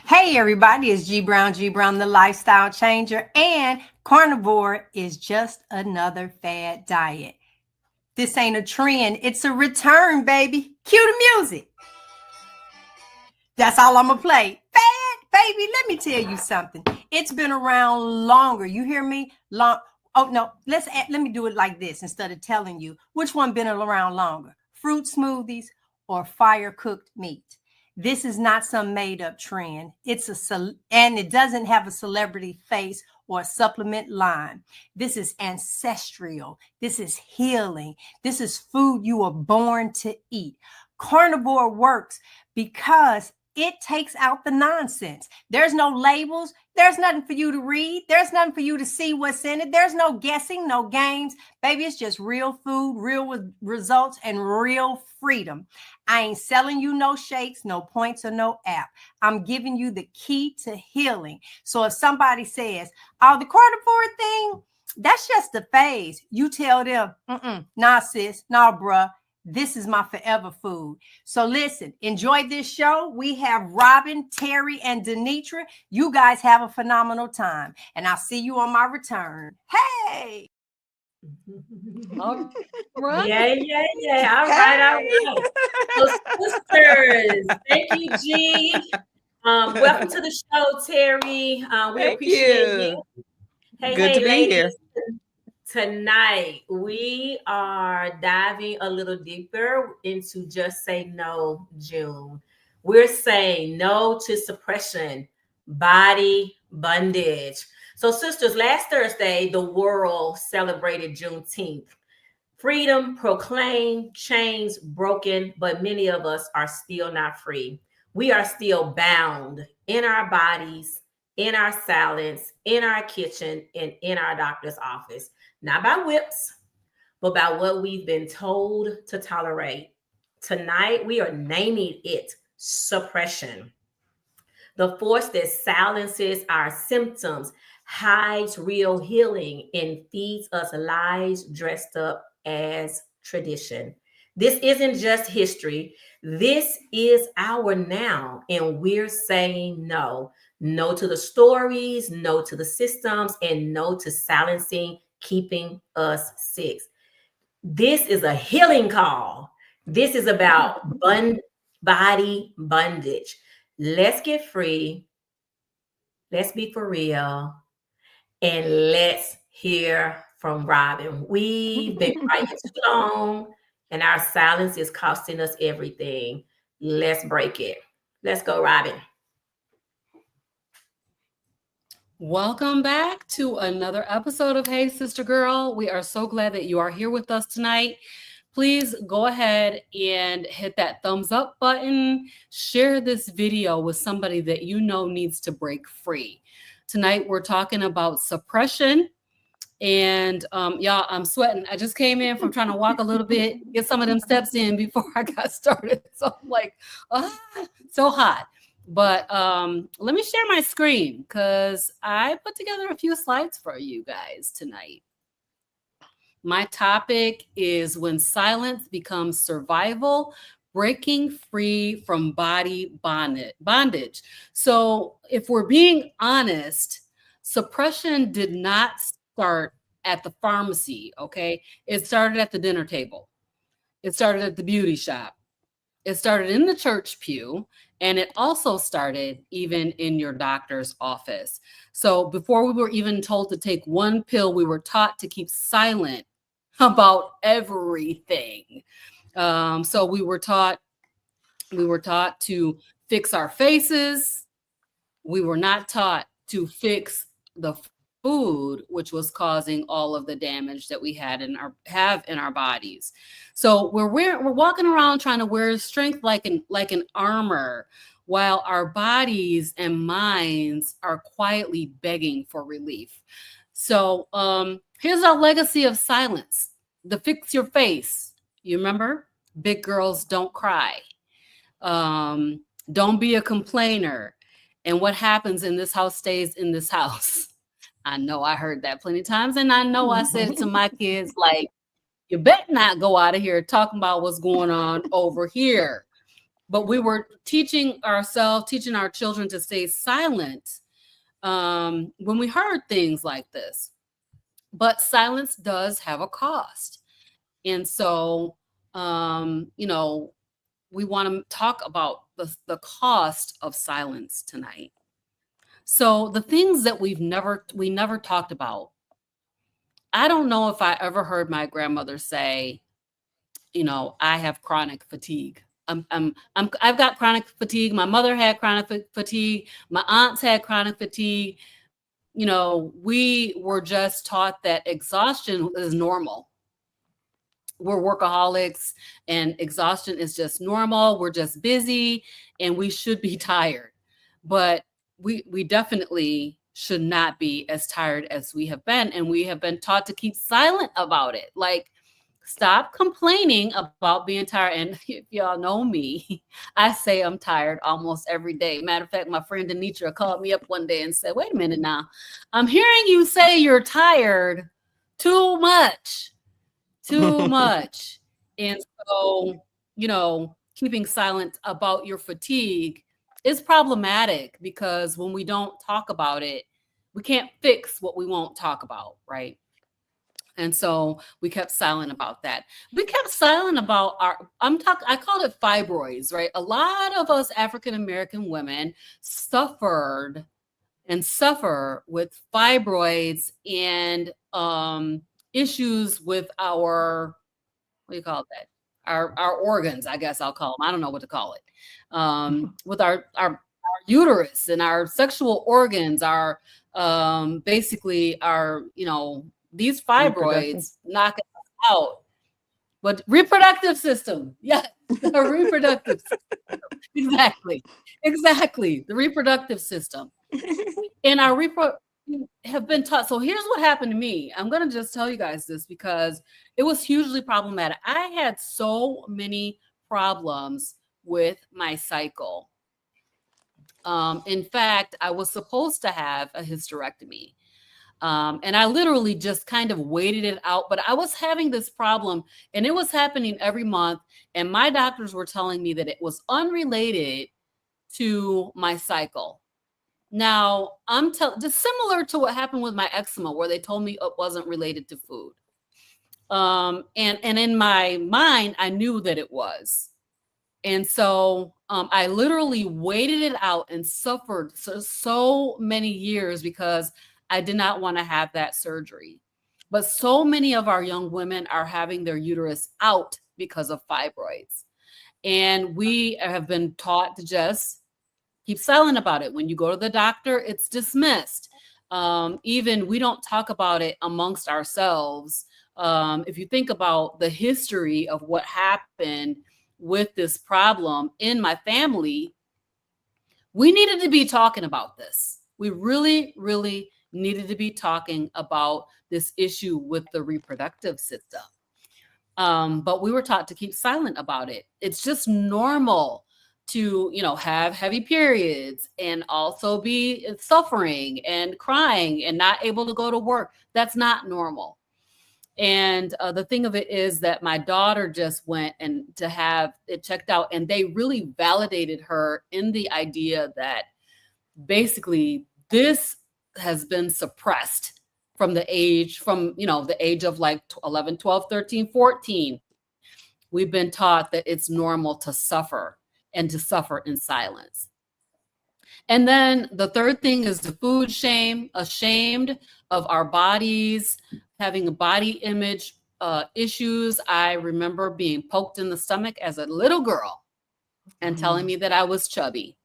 Hey everybody, it's G Brown, the lifestyle changer, and carnivore is just another fad diet. This ain't a trend, it's a return, baby. Cue the music. That's all I'm gonna play. Fad, baby, let me tell you something. It's been around longer. You hear me? Long. Oh no, let me do it like this instead of telling you which one been around longer: fruit smoothies or fire cooked meat. This is not some made up trend. And it doesn't have a celebrity face or a supplement line. This is ancestral. This is healing. This is food you were born to eat. Carnivore works because it takes out the nonsense. There's no labels. There's nothing for you to read. There's nothing for you to see what's in it. There's no guessing, no games. Baby, it's just real food, real results, and real freedom. I ain't selling you no shakes, no points, or no app. I'm giving you the key to healing. So if somebody says, oh, the carnivore thing, that's just a phase, you tell them, nah, sis, nah, bruh. This is my forever food. So listen, enjoy this show. We have Robin, Terry, and Denitra. You guys have a phenomenal time. And I'll see you on my return. Hey! All right. Yeah. All right. So, sisters, thank you, G. Welcome to the show, Terry. We appreciate you. Good to be ladies. here. Tonight, we are diving a little deeper into Just Say No June. We're saying no to suppression, body bondage. So, sisters, last Thursday, the world celebrated Juneteenth. Freedom proclaimed, chains broken, but many of us are still not free. We are still bound in our bodies, in our silence, in our kitchen, and in our doctor's office. Not by whips, but by what we've been told to tolerate. Tonight, we are naming it suppression. The force that silences our symptoms, hides real healing, and feeds us lies dressed up as tradition. This isn't just history. This is our now, and we're saying no. No to the stories, no to the systems, and no to silencing, keeping us sick. This is a healing call. This is about body bondage. Let's get free. Let's be for real. And let's hear from Robin. We've been quiet too long, and our silence is costing us everything. Let's break it. Let's go, Robin. Welcome back to another episode of Hey Sister Girl. We are so glad that you are here with us tonight. Please go ahead and hit that thumbs up button. Share this video with somebody that you know needs to break free. Tonight, we're talking about suppression. And y'all, I'm sweating. I just came in from trying to walk a little bit, get some of them steps in before I got started. So I'm like, so hot. But let me share my screen because I put together a few slides for you guys tonight. My topic is when silence becomes survival, breaking free from body bondage. So if we're being honest, suppression did not start at the pharmacy, okay? It started at the dinner table. It started at the beauty shop. It started in the church pew, and it also started even in your doctor's office. So before we were even told to take one pill, we were taught to keep silent about everything. So we were taught to fix our faces. We were not taught to fix the food, which was causing all of the damage that we have in our bodies. So we're walking around trying to wear strength like an armor, while our bodies and minds are quietly begging for relief. So here's our legacy of silence. The fix your face. You remember? Big girls don't cry. Don't be a complainer. And what happens in this house stays in this house. I know I heard that plenty of times. And I know I said to my kids, like, you better not go out of here talking about what's going on over here. but we were teaching our children to stay silent when we heard things like this. But silence does have a cost. And so, we want to talk about the cost of silence tonight. So the things that we never talked about. I don't know if I ever heard my grandmother say, I have chronic fatigue. I've got chronic fatigue. My mother had chronic fatigue. My aunts had chronic fatigue. We were just taught that exhaustion is normal. We're workaholics and exhaustion is just normal. We're just busy and we should be tired. But we definitely should not be as tired as we have been. And we have been taught to keep silent about it. Like, stop complaining about being tired. And if y'all know me, I say I'm tired almost every day. Matter of fact, my friend Denitra called me up one day and said, wait a minute now. I'm hearing you say you're tired too much. And so, keeping silent about your fatigue is problematic because when we don't talk about it, we can't fix what we won't talk about, right? And so we kept silent about that. We kept silent about I called it fibroids, right? A lot of us African-American women suffer with fibroids and issues with our, what do you call that? Our organs, I guess I'll call them. I don't know what to call it. With our uterus and our sexual organs, our basically our, these fibroids knock us out. But reproductive system, yeah, the reproductive system. Exactly, the reproductive system. And our have been taught. So here's what happened to me. I'm going to just tell you guys this because it was hugely problematic. I had so many problems with my cycle. In fact, I was supposed to have a hysterectomy. And I literally just kind of waited it out, but I was having this problem and it was happening every month. And my doctors were telling me that it was unrelated to my cycle. Now, just similar to what happened with my eczema, where they told me it wasn't related to food. And in my mind, I knew that it was. And so I literally waited it out and suffered so many years because I did not want to have that surgery. But so many of our young women are having their uterus out because of fibroids. And we have been taught to just keep silent about it. When you go to the doctor, it's dismissed. Even we don't talk about it amongst ourselves. If you think about the history of what happened with this problem in my family, we needed to be talking about this. We really, really needed to be talking about this issue with the reproductive system. But we were taught to keep silent about it. It's just normal to, have heavy periods and also be suffering and crying and not able to go to work. That's not normal. And the thing of it is that my daughter just went and to have it checked out, and they really validated her in the idea that basically this has been suppressed from the age of like 11, 12, 13, 14. We've been taught that it's normal to suffer and to suffer in silence. And then the third thing is the food shame, ashamed of our bodies, having a body image issues. I remember being poked in the stomach as a little girl and telling me that I was chubby.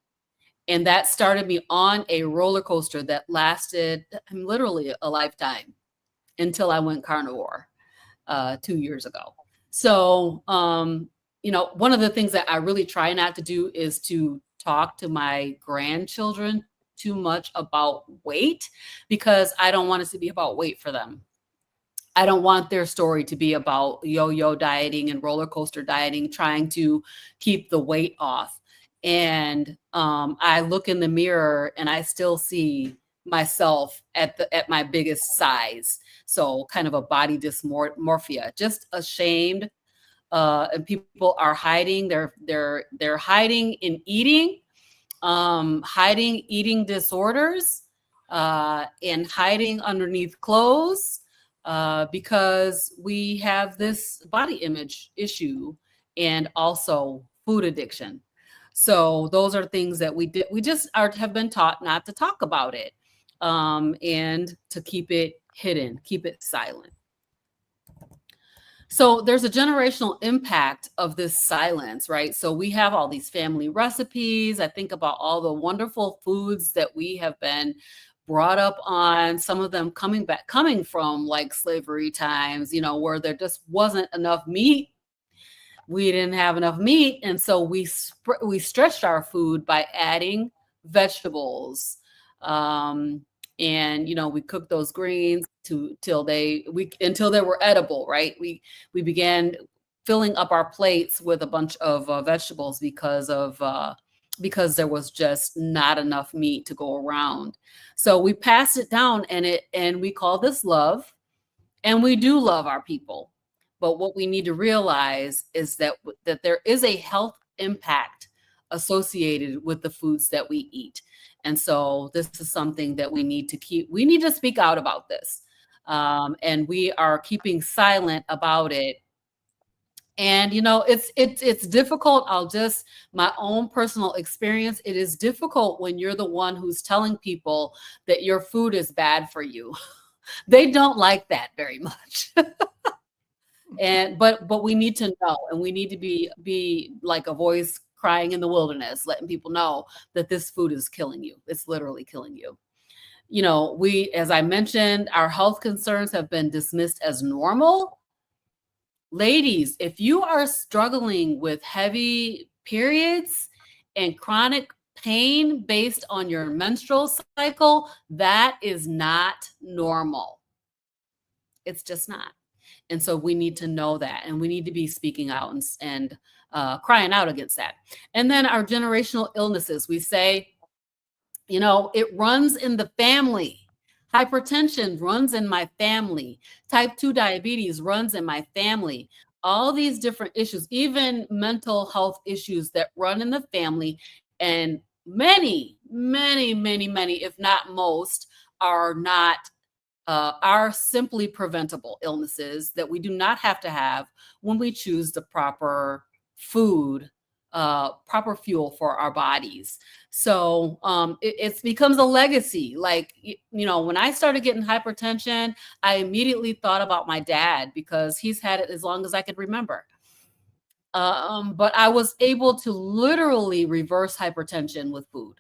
And that started me on a roller coaster that lasted literally a lifetime until I went carnivore 2 years ago. So, one of the things that I really try not to do is to talk to my grandchildren too much about weight, because I don't want it to be about weight for them. I don't want their story to be about yo-yo dieting and roller coaster dieting, trying to keep the weight off. And I look in the mirror and I still see myself at my biggest size. So kind of a body dysmorphia, just ashamed and people are hiding. They're hiding in eating, hiding eating disorders, and hiding underneath clothes, because we have this body image issue and also food addiction. So those are things that we just have been taught not to talk about it, and to keep it hidden, keep it silent. So there's a generational impact of this silence, right? So we have all these family recipes. I think about all the wonderful foods that we have been brought up on, some of them coming from like slavery times, where there just wasn't enough meat. We didn't have enough meat. And so we stretched our food by adding vegetables. And we cooked those greens until they were edible, right? We began filling up our plates with a bunch of vegetables because there was just not enough meat to go around. So we passed it down, and we call this love, and we do love our people. But what we need to realize is that there is a health impact associated with the foods that we eat. And so this is something that we need to speak out about this. And we are keeping silent about it. And, it's difficult. My own personal experience, it is difficult when you're the one who's telling people that your food is bad for you. They don't like that very much. But we need to know, and we need to be like a voice crying in the wilderness, letting people know that this food is killing you. It's literally killing you. As I mentioned, our health concerns have been dismissed as normal. Ladies, if you are struggling with heavy periods and chronic pain based on your menstrual cycle, that is not normal. It's just not. And so we need to know that, and we need to be speaking out and crying out against that. And then our generational illnesses, we say, it runs in the family. Hypertension runs in my family. Type 2 diabetes runs in my family. All these different issues, even mental health issues that run in the family, and many, many, many, many, if not most, are simply preventable illnesses that we do not have to have when we choose the proper food, proper fuel for our bodies. So it becomes a legacy. Like, when I started getting hypertension, I immediately thought about my dad because he's had it as long as I could remember. But I was able to literally reverse hypertension with food.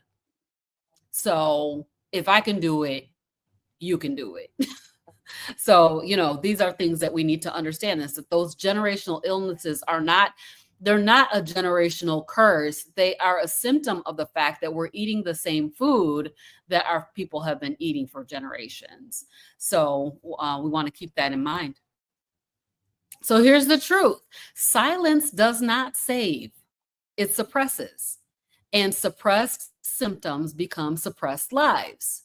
So if I can do it, you can do it. So, these are things that we need to understand, is that those generational illnesses they're not a generational curse. They are a symptom of the fact that we're eating the same food that our people have been eating for generations. So we want to keep that in mind. So here's the truth. Silence does not save. It suppresses. And suppressed symptoms become suppressed lives.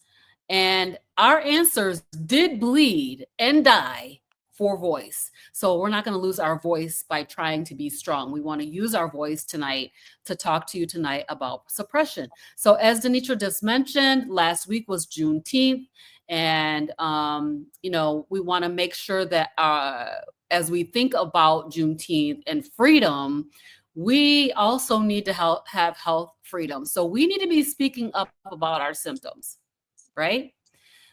And our answers did bleed and die for voice. So we're not going to lose our voice by trying to be strong. We want to use our voice tonight to talk to you tonight about suppression. So as Denitra just mentioned, last week was Juneteenth. And, we want to make sure that as we think about Juneteenth and freedom, we also need to have health freedom. So we need to be speaking up about our symptoms, right?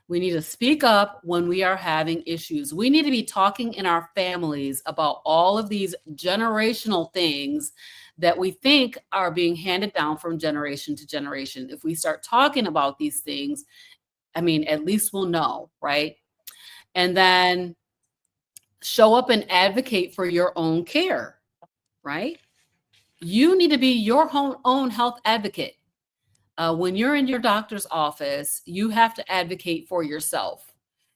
We need to speak up when we are having issues. We need to be talking in our families about all of these generational things that we think are being handed down from generation to generation. If we start talking about these things, at least we'll know, right? And then show up and advocate for your own care, right? You need to be your own health advocate. When you're in your doctor's office, you have to advocate for yourself.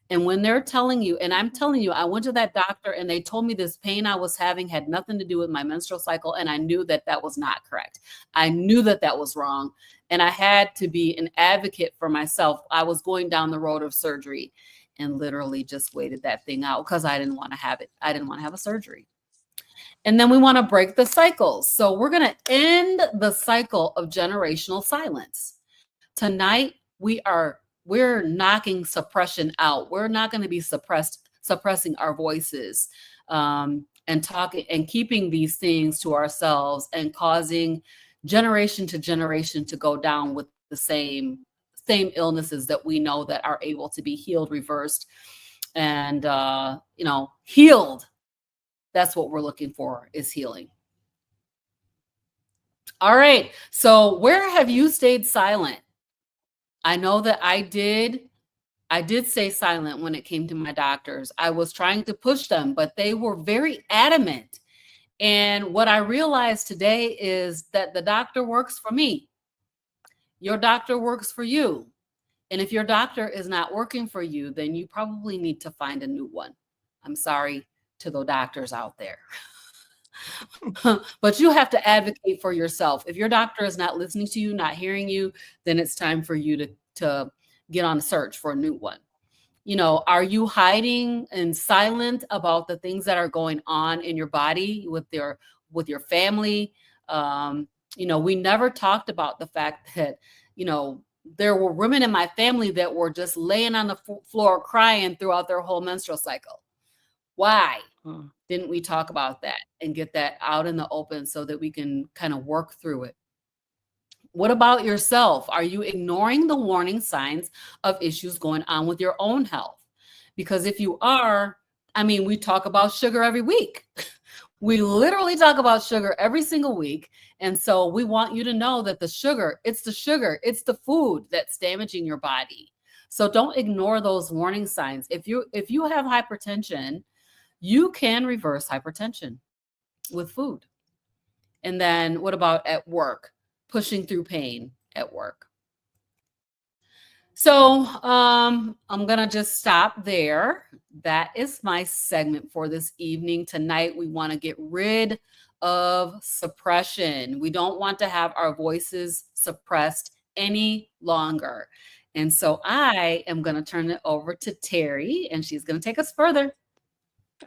And when they're telling you, and I'm telling you, I went to that doctor and they told me this pain I was having had nothing to do with my menstrual cycle. And I knew that that was not correct. I knew that that was wrong. And I had to be an advocate for myself. I was going down the road of surgery and literally just waited that thing out because I didn't want to have it. I didn't want to have a surgery. And then we want to break the cycles. So we're going to end the cycle of generational silence. Tonight, we're knocking suppression out. We're not going to be suppressing our voices, and talking and keeping these things to ourselves and causing generation to generation to go down with the same illnesses that we know that are able to be healed, reversed, and healed. That's what we're looking for, is healing. All right. So where have you stayed silent? I know that I did stay silent when it came to my doctors. I was trying to push them, but they were very adamant. And what I realized today is that the doctor works for me. Your doctor works for you. And if your doctor is not working for you, then you probably need to find a new one. I'm sorry to the doctors out there. But you have to advocate for yourself. If your doctor is not listening to you, not hearing you, then it's time for you to get on a search for a new one. Are you hiding and silent about the things that are going on in your body with your family? We never talked about the fact that, there were women in my family that were just laying on the floor crying throughout their whole menstrual cycle. Why didn't we talk about that and get that out in the open so that we can kind of work through it? What about yourself? Are you ignoring the warning signs of issues going on with your own health? Because if you are, we talk about sugar every week. We literally talk about sugar every single week. And so we want you to know that it's the food that's damaging your body. So don't ignore those warning signs. If you have hypertension, you can reverse hypertension with food. And then what about at work? Pushing through pain at work. So I'm going to just stop there. That is my segment for this evening. Tonight, we want to get rid of suppression. We don't want to have our voices suppressed any longer. And so I am going to turn it over to Terry, and she's going to take us further.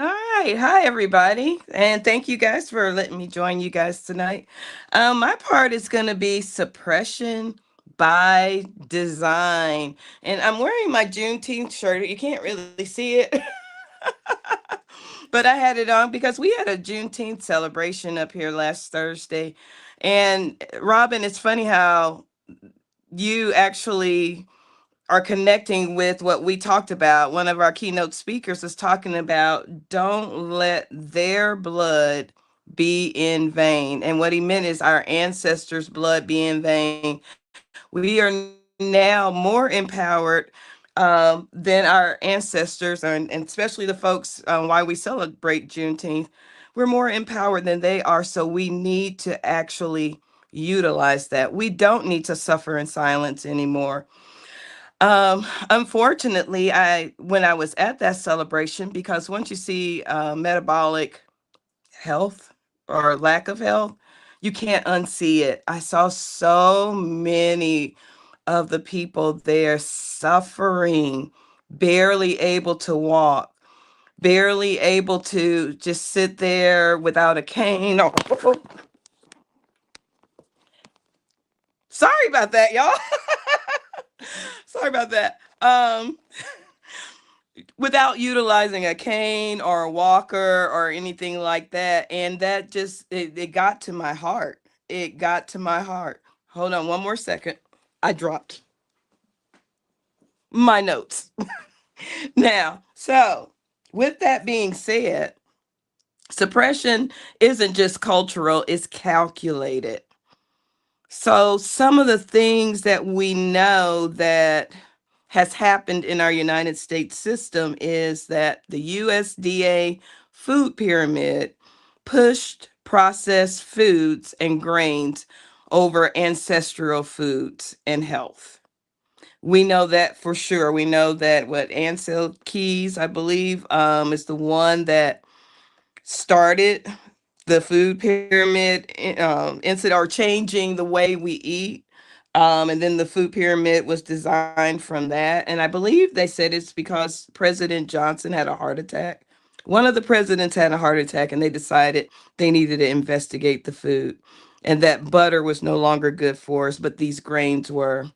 All right. Hi, everybody. And thank you guys for letting me join you guys tonight. My part is going to be suppression by design. And I'm wearing my Juneteenth shirt. You can't really see it. But I had it on because we had a Juneteenth celebration up here last Thursday. And Robin, it's funny how you actually are connecting with what we talked about. One of our keynote speakers is talking about don't let their blood be in vain. And what he meant is our ancestors' blood be in vain. We are now more empowered than our ancestors, and especially the folks why we celebrate Juneteenth. We're more empowered than they are. So we need to actually utilize that. We don't need to suffer in silence anymore. Unfortunately, when I was at that celebration, because once you see metabolic health or lack of health, you can't unsee it. I saw so many of the people there suffering, barely able to walk, barely able to just sit there without a cane. Oh, sorry about that, y'all. Sorry about that. Without utilizing a cane or a walker or anything like that. And that just, it got to my heart. It got to my heart. Hold on one more second. I dropped my notes. Now, so with that being said, suppression isn't just cultural, it's calculated. So some of the things that we know that has happened in our United States system is that the USDA food pyramid pushed processed foods and grains over ancestral foods and health. We know that for sure. We know that what Ansel Keys, I believe, is the one that started the food pyramid incident, or changing the way we eat. And then the food pyramid was designed from that. And I believe they said it's because President Johnson had a heart attack. One of the presidents had a heart attack and they decided they needed to investigate the food and that butter was no longer good for us, but these grains were.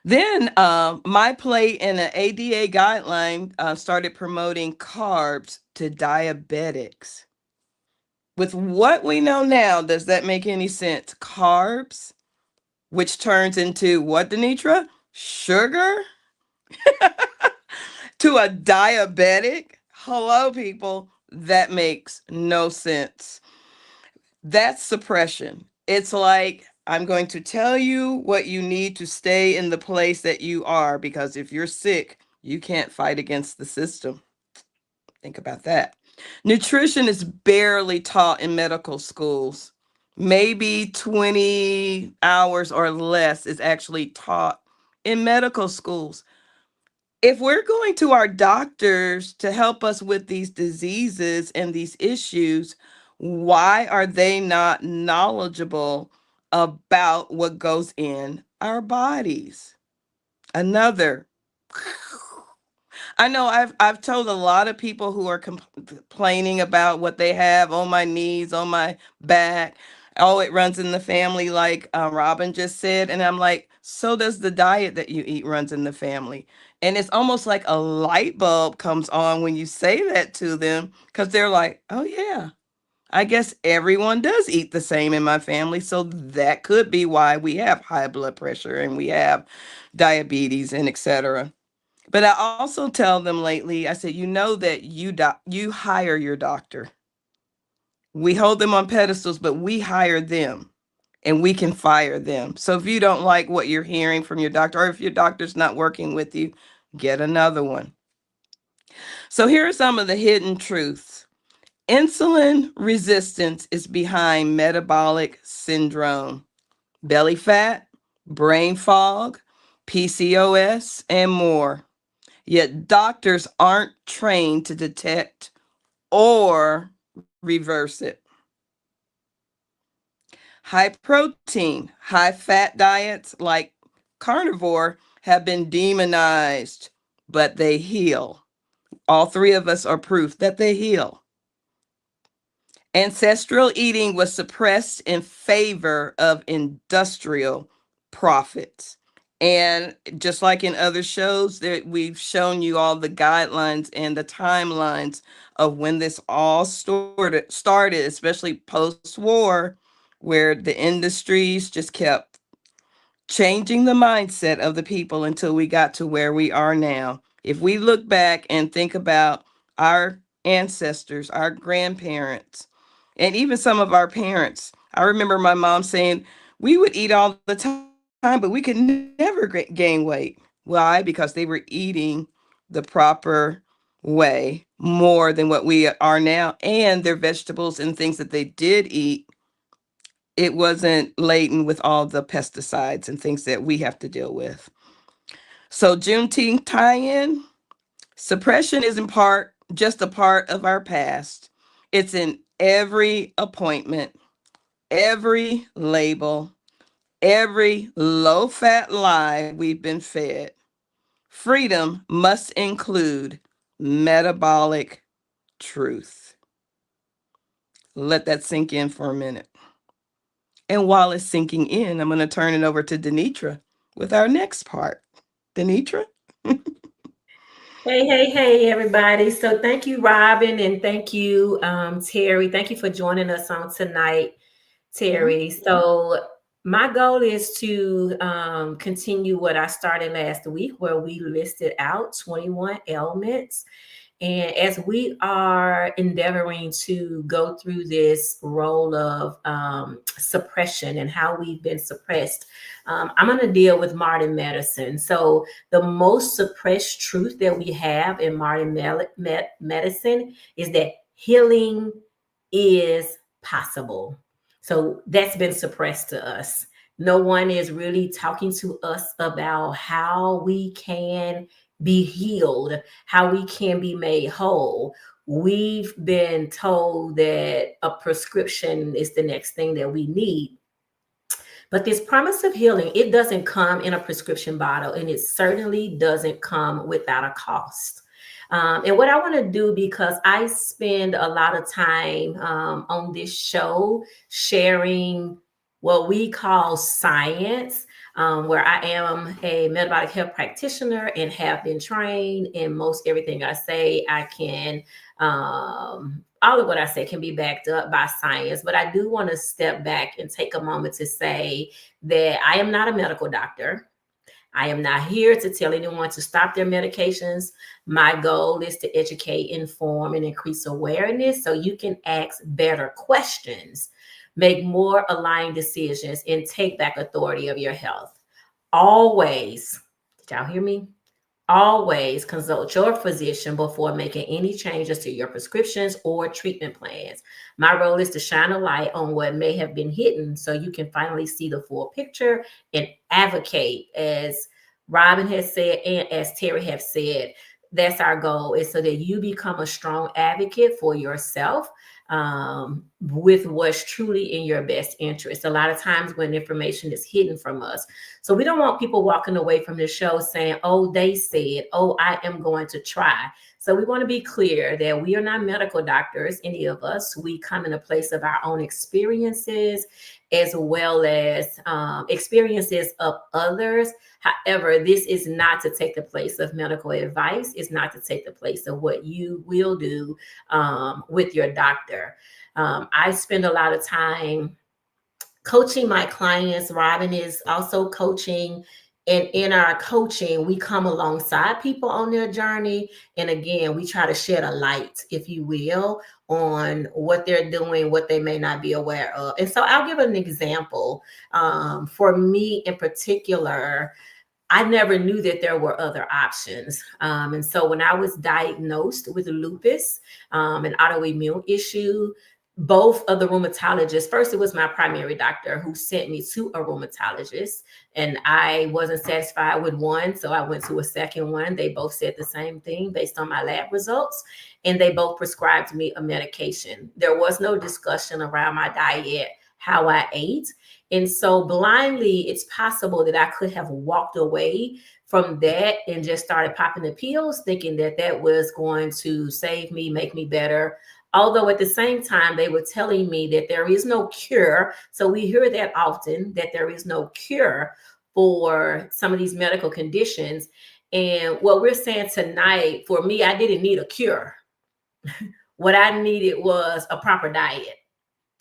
Then my plate and an ADA guideline started promoting carbs to diabetics. With what we know now, does that make any sense? Carbs, which turns into what, Denitra? Sugar to a diabetic? Hello, people. That makes no sense. That's suppression. It's like, I'm going to tell you what you need to stay in the place that you are, because if you're sick, you can't fight against the system. Think about that. Nutrition is barely taught in medical schools. Maybe 20 hours or less is actually taught in medical schools. If we're going to our doctors to help us with these diseases and these issues, why are they not knowledgeable about what goes in our bodies? Another. I know I've told a lot of people who are complaining about what they have on my knees, on my back. Oh, it runs in the family, like Robin just said. And I'm like, so does the diet that you eat runs in the family. And it's almost like a light bulb comes on when you say that to them, because they're like, oh, yeah, I guess everyone does eat the same in my family. So that could be why we have high blood pressure and we have diabetes and etc. But I also tell them lately, I said, you know that you hire your doctor. We hold them on pedestals, but we hire them and we can fire them. So if you don't like what you're hearing from your doctor, or if your doctor's not working with you, get another one. So here are some of the hidden truths. Insulin resistance is behind metabolic syndrome, belly fat, brain fog, PCOS, and more. Yet doctors aren't trained to detect or reverse it. High protein, high fat diets like carnivore have been demonized, but they heal. All three of us are proof that they heal. Ancestral eating was suppressed in favor of industrial profits. And just like in other shows, that we've shown you all the guidelines and the timelines of when this all started, especially post-war, where the industries just kept changing the mindset of the people until we got to where we are now. If we look back and think about our ancestors, our grandparents, and even some of our parents, I remember my mom saying we would eat all the time, but we could never gain weight. Why? Because they were eating the proper way more than what we are now. And their vegetables and things that they did eat, it wasn't laden with all the pesticides and things that we have to deal with. So Juneteenth tie-in, suppression is in part just a part of our past. It's in every appointment, every label, every low-fat lie we've been fed. Freedom must include metabolic truth. Let that sink in for a minute. And while it's sinking in, I'm going to turn it over to Denitra with our next part. Denitra? Hey, everybody. So thank you, Robin, and thank you, Terry. Thank you for joining us on tonight, Terry. So my goal is to continue what I started last week, where we listed out 21 elements. And as we are endeavoring to go through this role of suppression and how we've been suppressed, I'm going to deal with modern medicine. So the most suppressed truth that we have in modern medicine is that healing is possible. So that's been suppressed to us. No one is really talking to us about how we can be healed, how we can be made whole. We've been told that a prescription is the next thing that we need. But this promise of healing, it doesn't come in a prescription bottle, and it certainly doesn't come without a cost. And what I want to do, because I spend a lot of time on this show sharing what we call science, where I am a metabolic health practitioner and have been trained in most everything I say. I can, all of what I say can be backed up by science, but I do want to step back and take a moment to say that I am not a medical doctor. I am not here to tell anyone to stop their medications. My goal is to educate, inform, and increase awareness so you can ask better questions, make more aligned decisions, and take back authority of your health. Always, did y'all hear me? Always consult your physician before making any changes to your prescriptions or treatment plans. My role is to shine a light on what may have been hidden so you can finally see the full picture and advocate, as Robin has said and as Terry have said. That's our goal, is so that you become a strong advocate for yourself, with what's truly in your best interest. A lot of times when information is hidden from us. So we don't want people walking away from the show saying, oh, they said, oh, I am going to try. So we want to be clear that we are not medical doctors, any of us. We come in a place of our own experiences, as well as experiences of others. However, this is not to take the place of medical advice. It's not to take the place of what you will do with your doctor. I spend a lot of time coaching my clients. Robin is also coaching. And in our coaching, we come alongside people on their journey. And again, we try to shed a light, if you will, on what they're doing, what they may not be aware of. And so I'll give an example. For me in particular, I never knew that there were other options. And so when I was diagnosed with lupus, an autoimmune issue, both of the rheumatologists, first it was my primary doctor who sent me to a rheumatologist, and I wasn't satisfied with one, so I went to a second one. They both said the same thing based on my lab results, and they both prescribed me a medication. There was no discussion around my diet, how I ate. And so blindly, it's possible that I could have walked away from that and just started popping the pills, thinking that that was going to save me, make me better. Although at the same time, they were telling me that there is no cure. So we hear that often, that there is no cure for some of these medical conditions. And what we're saying tonight, for me, I didn't need a cure. What I needed was a proper diet.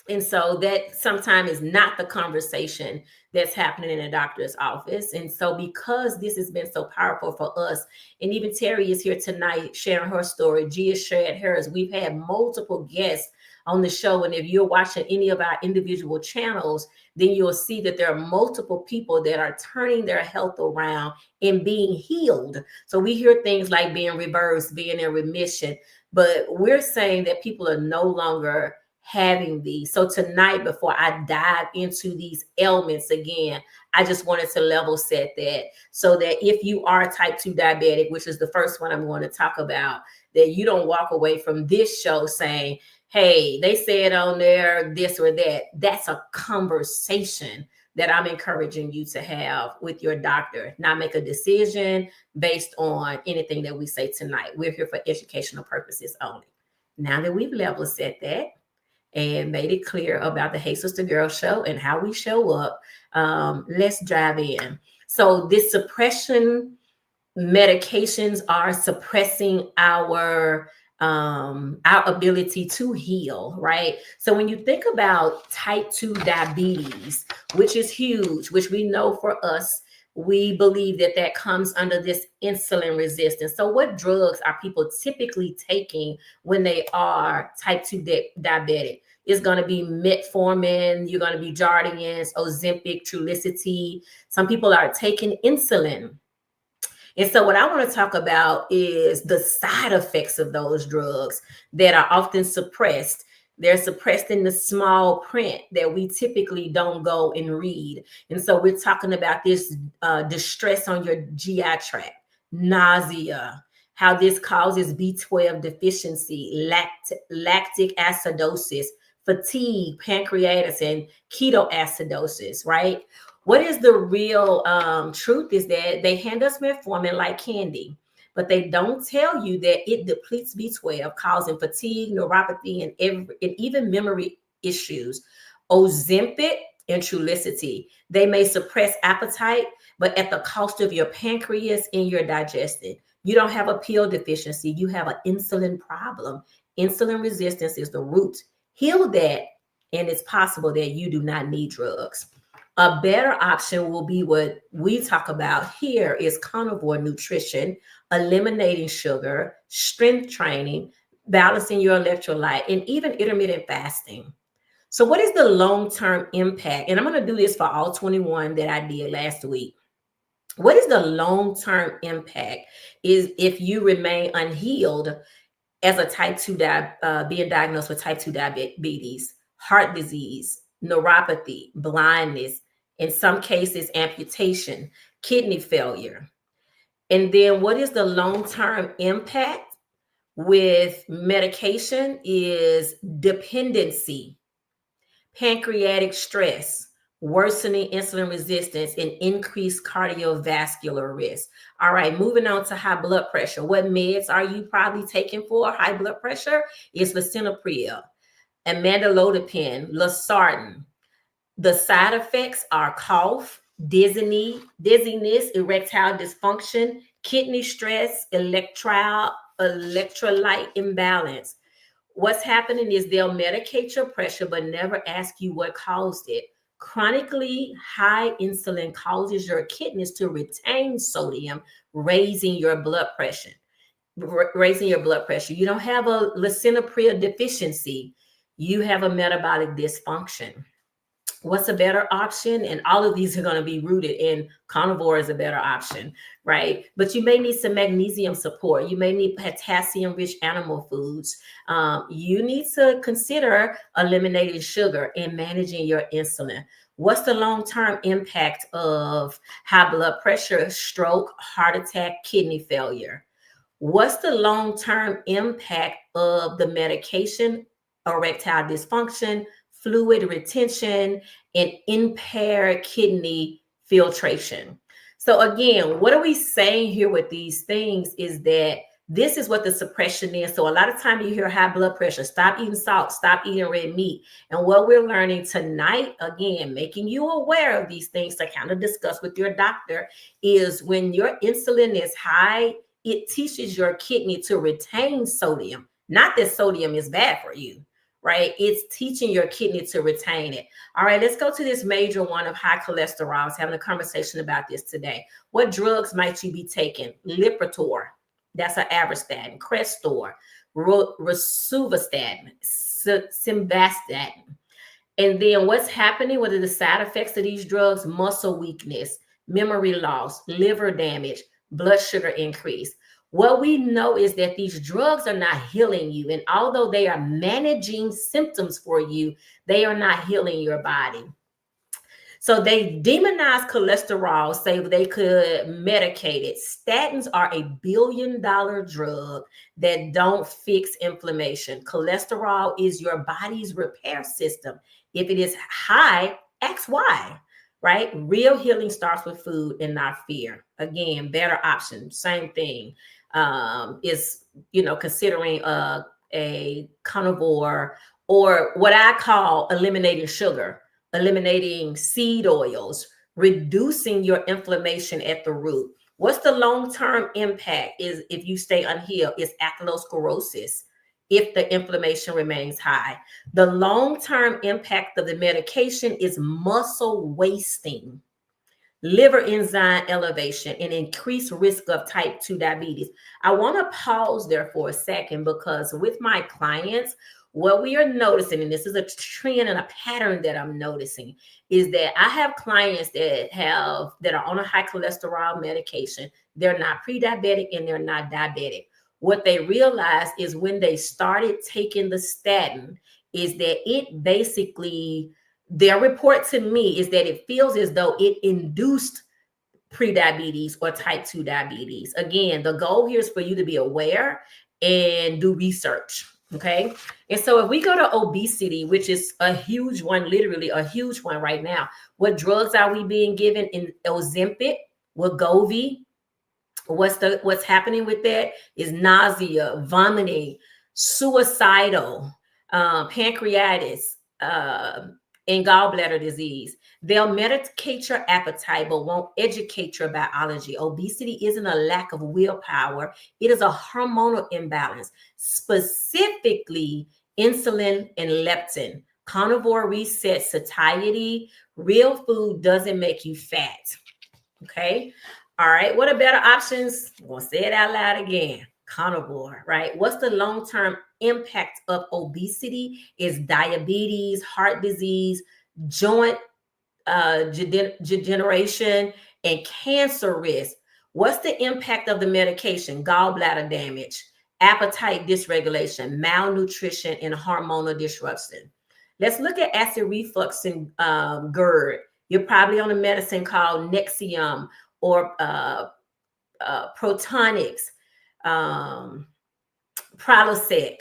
And so that sometimes is not the conversation that's happening in a doctor's office. And so because this has been so powerful for us, and even Terry is here tonight sharing her story, Gia shared hers. We've had multiple guests on the show. And if you're watching any of our individual channels, then you'll see that there are multiple people that are turning their health around and being healed. So we hear things like being reversed, being in remission, but we're saying that people are no longer having these. So tonight, before I dive into these ailments again, I just wanted to level set that, so that if you are type 2 diabetic, which is the first one I'm going to talk about, that you don't walk away from this show saying, hey, they said on there this or that. That's a conversation that I'm encouraging you to have with your doctor. Not make a decision based on anything that we say tonight. We're here for educational purposes only. Now that we've level set that and made it clear about the Hey Sister Girl show and how we show up, let's dive in. So this suppression medications are suppressing our ability to heal, right? So when you think about type 2 diabetes, which is huge, which we know for us, we believe that that comes under this insulin resistance. So what drugs are people typically taking when they are type 2 diabetic? It's going to be metformin, you're going to be Jardiance, Ozempic, Trulicity. Some people are taking insulin. And so what I want to talk about is the side effects of those drugs that are often suppressed. They're suppressed in the small print that we typically don't go and read. And so we're talking about this distress on your GI tract, nausea, how this causes B12 deficiency, lactic acidosis, fatigue, pancreatitis, and ketoacidosis, right? What is the real truth is that they hand us metformin like candy. but they don't tell you that it depletes B12, causing fatigue, neuropathy, and even memory issues. Ozempic and Trulicity, they may suppress appetite, but at the cost of your pancreas and your digestion. You don't have a pill deficiency, you have an insulin problem. Insulin resistance is the root. Heal that, and it's possible that you do not need drugs. A better option will be what we talk about here is carnivore nutrition, eliminating sugar, strength training, balancing your electrolyte, and even intermittent fasting. So what is the long-term impact? And I'm going to do this for all 21 that I did last week. What is the long-term impact is if you remain unhealed as a type 2 being diagnosed with type 2 diabetes, heart disease, neuropathy, blindness, in some cases amputation, kidney failure. And then what is the long-term impact with medication is dependency, pancreatic stress, worsening insulin resistance, and increased cardiovascular risk. All right, moving on to high blood pressure. What meds are you probably taking for high blood pressure? It's lisinopril, amlodipine, losartan. The side effects are cough, dizziness, erectile dysfunction, kidney stress, electrolyte imbalance. What's happening is they'll medicate your pressure, but never ask you what caused it. Chronically high insulin causes your kidneys to retain sodium, raising your blood pressure. You don't have a lisinopril deficiency. You have a metabolic dysfunction. What's a better option? And all of these are going to be rooted in carnivore is a better option, right? But you may need some magnesium support. You may need potassium-rich animal foods. You need to consider eliminating sugar and managing your insulin. What's the long-term impact of high blood pressure, stroke, heart attack, kidney failure? What's the long-term impact of the medication, erectile dysfunction, fluid retention, and impaired kidney filtration? So again, what are we saying here with these things is that this is what the suppression is. So a lot of time you hear high blood pressure, stop eating salt, stop eating red meat. And what we're learning tonight, again, making you aware of these things to kind of discuss with your doctor, is when your insulin is high, it teaches your kidney to retain sodium. Not that sodium is bad for you, right? It's teaching your kidney to retain it. All right, let's go to this major one of high cholesterol. I was having a conversation about this today. What drugs might you be taking? Lipitor, that's an avorstatin. Crestor, rosuvastatin, simvastatin. And then what's happening? What are the side effects of these drugs? Muscle weakness, memory loss, liver damage, blood sugar increase. What we know is that these drugs are not healing you. And although they are managing symptoms for you, they are not healing your body. So they demonize cholesterol, say they could medicate it. Statins are a $1 billion drug that don't fix inflammation. Cholesterol is your body's repair system. If it is high, ask why. Right? Real healing starts with food and not fear. Again, better option, same thing. Is, considering a carnivore, or what I call eliminating sugar, eliminating seed oils, reducing your inflammation at the root. What's the long-term impact is if you stay unhealed is atherosclerosis if the inflammation remains high. The long-term impact of the medication is muscle wasting, liver enzyme elevation, and increased risk of type 2 diabetes. I want to pause there for a second because with my clients, what we are noticing, and this is a trend and a pattern that I'm noticing, is that I have clients that are on a high cholesterol medication. They're not pre-diabetic and they're not diabetic. What they realize is when they started taking the statin is that it basically, their report to me is that it feels as though it induced pre-diabetes or type 2 diabetes. Again, the goal here is for you to be aware and do research. Okay. And so if we go to obesity, which is a huge one, literally a huge one right now, what drugs are we being given? In Ozempic, Wegovy, What's happening with that is nausea, vomiting, suicidal, pancreatitis, and gallbladder disease. They'll medicate your appetite, but won't educate your biology. Obesity isn't a lack of willpower. It is a hormonal imbalance, specifically insulin and leptin. Carnivore resets satiety. Real food doesn't make you fat. Okay. All right. What are better options? I'm going to say it out loud again. Carnivore, right? What's the long-term impact of obesity? Is diabetes, heart disease, joint degeneration, and cancer risk. What's the impact of the medication? Gallbladder damage, appetite dysregulation, malnutrition, and hormonal disruption. Let's look at acid reflux and GERD. You're probably on a medicine called Nexium or Protonix, Prilosec.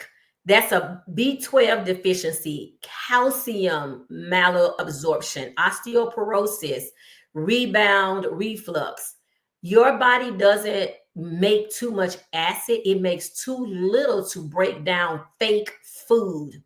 That's a B12 deficiency, calcium malabsorption, osteoporosis, rebound reflux. Your body doesn't make too much acid. It makes too little to break down fake food.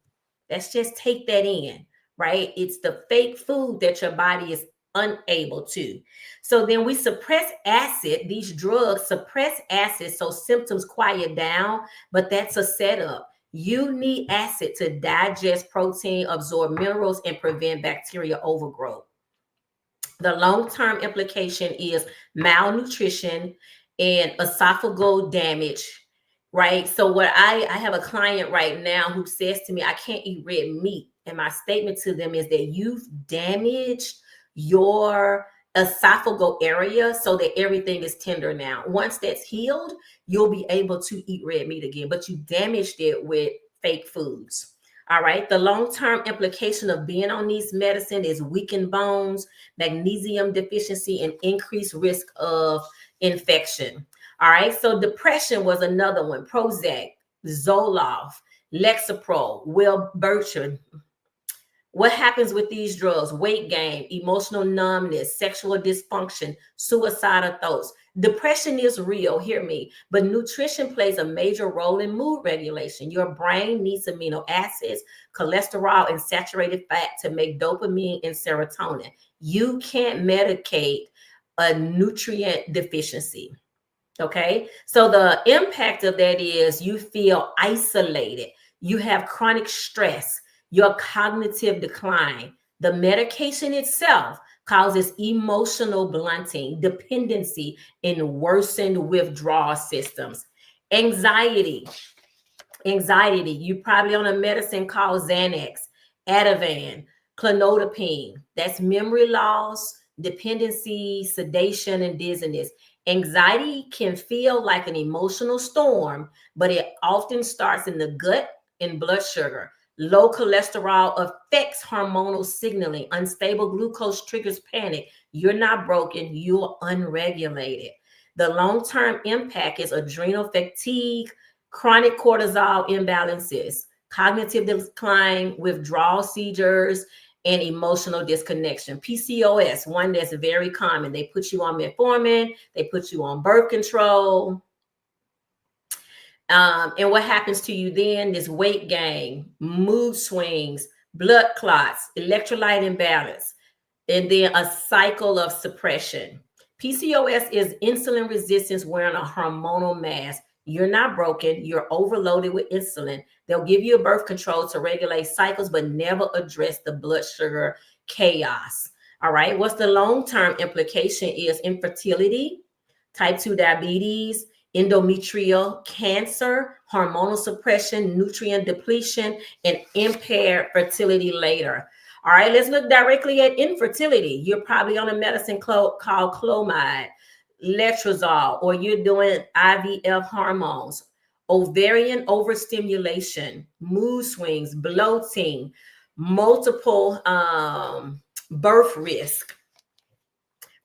Let's just take that in, right? It's the fake food that your body is unable to. So then we suppress acid. These drugs suppress acid so symptoms quiet down, but that's a setup. You need acid to digest protein, absorb minerals, and prevent bacteria overgrowth. The long-term implication is malnutrition and esophageal damage, right? So what I have a client right now who says to me, I can't eat red meat. And my statement to them is that you've damaged your esophageal area so that everything is tender now. Once that's healed, you'll be able to eat red meat again, but you damaged it with fake foods. All right. The long-term implication of being on these medicine is weakened bones, magnesium deficiency, and increased risk of infection. All right. So depression was another one. Prozac, Zoloft, Lexapro, Wellbutrin. What happens with these drugs? Weight gain, emotional numbness, sexual dysfunction, suicidal thoughts. Depression is real, hear me, but nutrition plays a major role in mood regulation. Your brain needs amino acids, cholesterol, and saturated fat to make dopamine and serotonin. You can't medicate a nutrient deficiency. Okay, so the impact of that is you feel isolated, you have chronic stress, your cognitive decline. The medication itself causes emotional blunting, dependency, and worsened withdrawal systems. Anxiety. You're probably on a medicine called Xanax, Ativan, clonidipine. That's memory loss, dependency, sedation, and dizziness. Anxiety can feel like an emotional storm, but it often starts in the gut and blood sugar. Low cholesterol affects hormonal signaling. Unstable glucose triggers panic. You're not broken, you're unregulated. The long-term impact is adrenal fatigue, chronic cortisol imbalances, cognitive decline, withdrawal seizures, and emotional disconnection. PCOS, one that's very common. They put you on metformin, they put you on birth control. And what happens to you then is weight gain, mood swings, blood clots, electrolyte imbalance, and then a cycle of suppression. PCOS is insulin resistance wearing a hormonal mask. You're not broken. You're overloaded with insulin. They'll give you a birth control to regulate cycles, but never address the blood sugar chaos. All right. What's the long-term implication is infertility, type 2 diabetes, endometrial cancer, hormonal suppression, nutrient depletion, and impaired fertility later. All right, let's look directly at infertility. You're probably on a medicine called Clomide, letrozole, or you're doing IVF hormones, ovarian overstimulation, mood swings, bloating, multiple birth risk.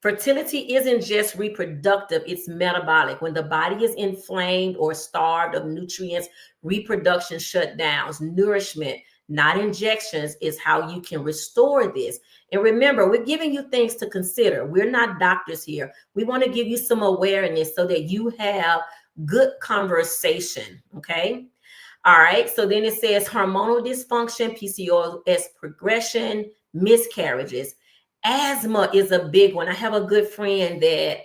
Fertility isn't just reproductive, it's metabolic. When the body is inflamed or starved of nutrients, reproduction shutdowns, nourishment, not injections, is how you can restore this. And remember, we're giving you things to consider. We're not doctors here. We want to give you some awareness so that you have good conversation, okay? All right, so then it says hormonal dysfunction, PCOS progression, miscarriages. Asthma is a big one. I have a good friend that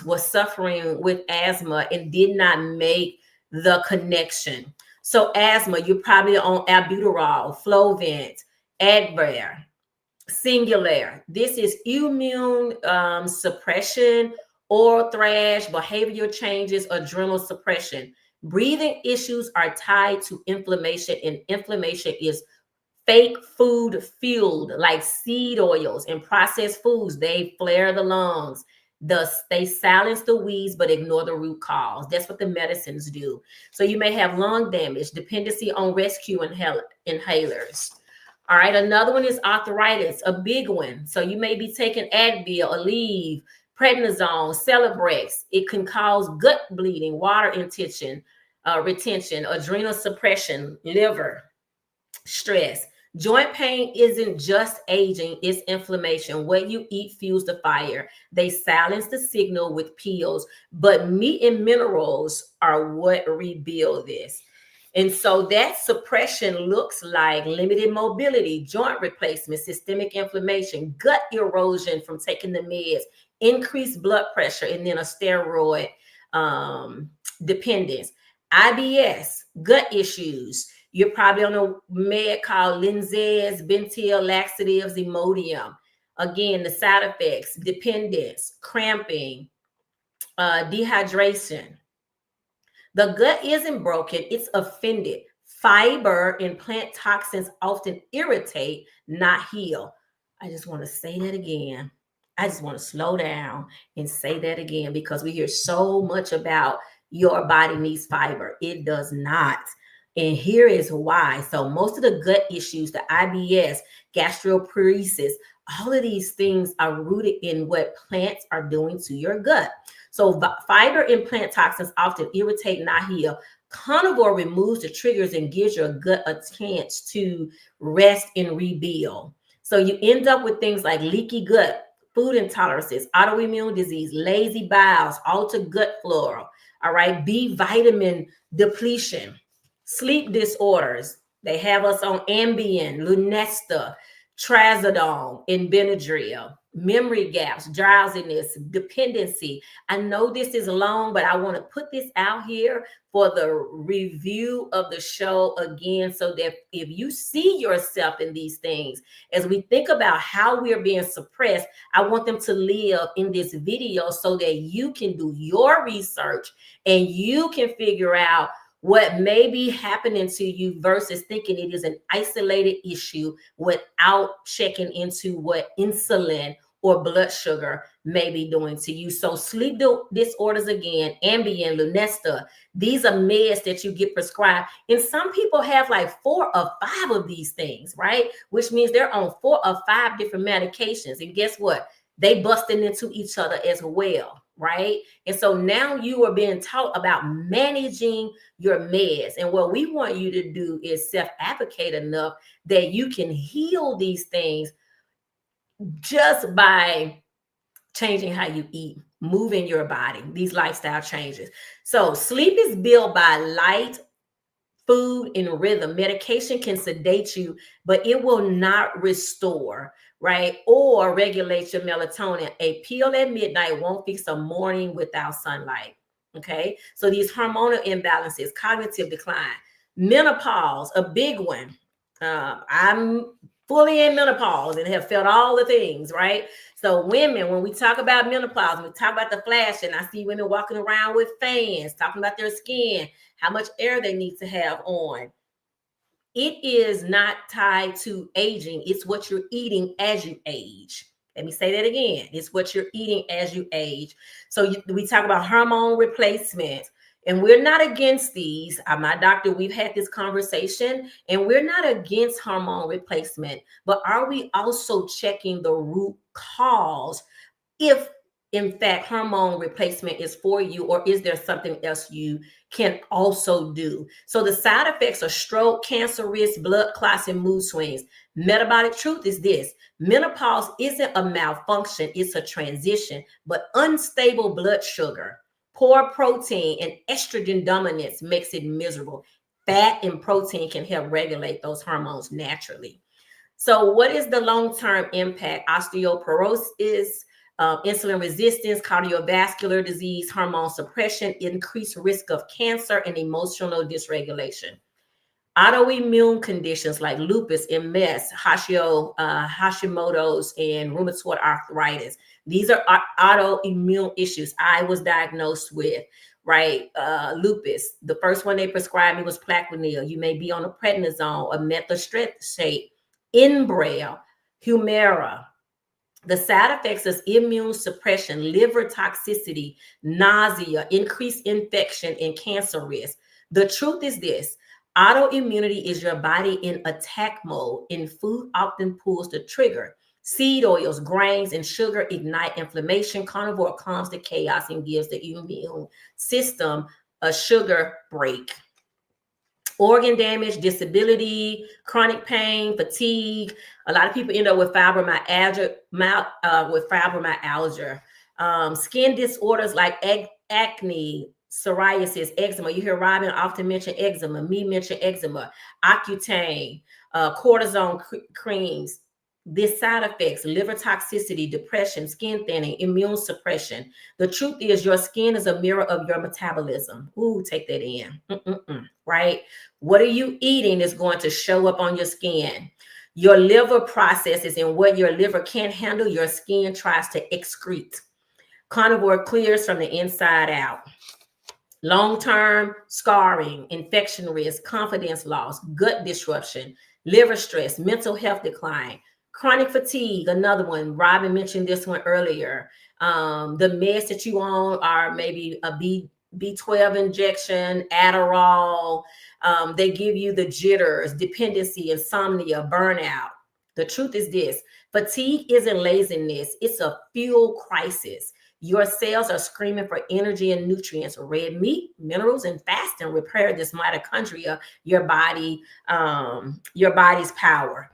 was suffering with asthma and did not make the connection. So asthma, you're probably on albuterol, Flovent, Advair, Singular. This is immune suppression, oral thrash, behavioral changes, adrenal suppression. Breathing issues are tied to inflammation, and inflammation is fake food fueled, like seed oils and processed foods. They flare the lungs. Thus, they silence the weeds but ignore the root cause. That's what the medicines do. So you may have lung damage, dependency on rescue inhalers. All right, another one is arthritis, a big one. So you may be taking Advil, Aleve, prednisone, Celebrex. It can cause gut bleeding, water retention, adrenal suppression, liver stress. Joint pain isn't just aging, it's inflammation. What you eat fuels the fire. They silence the signal with pills, but meat and minerals are what rebuild this. And so that suppression looks like limited mobility, joint replacement, systemic inflammation, gut erosion from taking the meds, increased blood pressure, and then a steroid dependence. IBS, gut issues. You're probably on a med called Linzess, Bentyl, laxatives, Imodium. Again, the side effects, dependence, cramping, dehydration. The gut isn't broken, it's offended. Fiber and plant toxins often irritate, not heal. I just want to say that again. I just want to slow down and say that again, because we hear so much about your body needs fiber. It does not. And here is why. So most of the gut issues, the IBS, gastroparesis, all of these things are rooted in what plants are doing to your gut. So fiber and plant toxins often irritate, not heal. Carnivore removes the triggers and gives your gut a chance to rest and rebuild. So you end up with things like leaky gut, food intolerances, autoimmune disease, lazy bowels, altered gut flora. All right, B vitamin depletion, sleep disorders. They have us on Ambien, Lunesta, Trazodone, and Benadryl. Memory gaps, drowsiness, dependency. I know this is long, but I want to put this out here for the review of the show again, so that if you see yourself in these things, as we think about how we're being suppressed, I want them to live in this video so that you can do your research and you can figure out what may be happening to you versus thinking it is an isolated issue without checking into what insulin or blood sugar may be doing to you. So sleep disorders, again, Ambien, Lunesta, these are meds that you get prescribed. And some people have like 4 or 5 of these things, right? Which means they're on 4 or 5 different medications. And guess what? They busting into each other as well, right? And so now you are being taught about managing your meds. And what we want you to do is self-advocate enough that you can heal these things just by changing how you eat, moving your body, these lifestyle changes. So sleep is built by light, food, and rhythm. Medication can sedate you, but it will not restore, right? Or regulate your melatonin. A pill at midnight won't fix a morning without sunlight. Okay. So these hormonal imbalances, cognitive decline, menopause, a big one. I'm fully in menopause and have felt all the things, right? So women, when we talk about menopause, we talk about the flash, and I see women walking around with fans, talking about their skin, how much air they need to have on. It is not tied to aging. It's what you're eating as you age. Let me say that again. It's what you're eating as you age. So we talk about hormone replacement, and we're not against these. My doctor, we've had this conversation, and we're not against hormone replacement, but are we also checking the root cause? If in fact, hormone replacement is for you, or is there something else you can also do? So the side effects are stroke, cancer risk, blood clots, and mood swings. Metabolic truth is this: menopause isn't a malfunction, it's a transition, but unstable blood sugar, poor protein, and estrogen dominance makes it miserable. Fat and protein can help regulate those hormones naturally. So what is the long-term impact? Osteoporosis, insulin resistance, cardiovascular disease, hormone suppression, increased risk of cancer, and emotional dysregulation. Autoimmune conditions like lupus, MS, Hashimoto's, and rheumatoid arthritis. These are autoimmune issues I was diagnosed with, right? Lupus. The first one they prescribed me was Plaquenil. You may be on a prednisone, a methotrexate, Enbrel, Humira. The side effects is immune suppression, liver toxicity, nausea, increased infection, and cancer risk. The truth is this: autoimmunity is your body in attack mode, and food often pulls the trigger. Seed oils, grains, and sugar ignite inflammation. Carnivore calms the chaos and gives the immune system a sugar break. Organ damage, disability, chronic pain, fatigue. A lot of people end up with fibromyalgia, skin disorders like acne, psoriasis, eczema. You hear Robin often mention eczema, me mention eczema, Accutane, cortisone creams. This side effects: liver toxicity, depression, skin thinning, immune suppression. The truth is your skin is a mirror of your metabolism. Ooh, take that in. Right? What are you eating is going to show up on your skin. Your liver processes, and what your liver can't handle, your skin tries to excrete. Carnivore clears from the inside out. Long-term scarring, infection risk, confidence loss, gut disruption, liver stress, mental health decline, chronic fatigue. Another one, Robin mentioned this one earlier. The meds that you on are maybe a B12 injection, Adderall. They give you the jitters, dependency, insomnia, burnout. The truth is this: fatigue isn't laziness, it's a fuel crisis. Your cells are screaming for energy and nutrients. Red meat, minerals, and fasting repair this mitochondria, your body's power.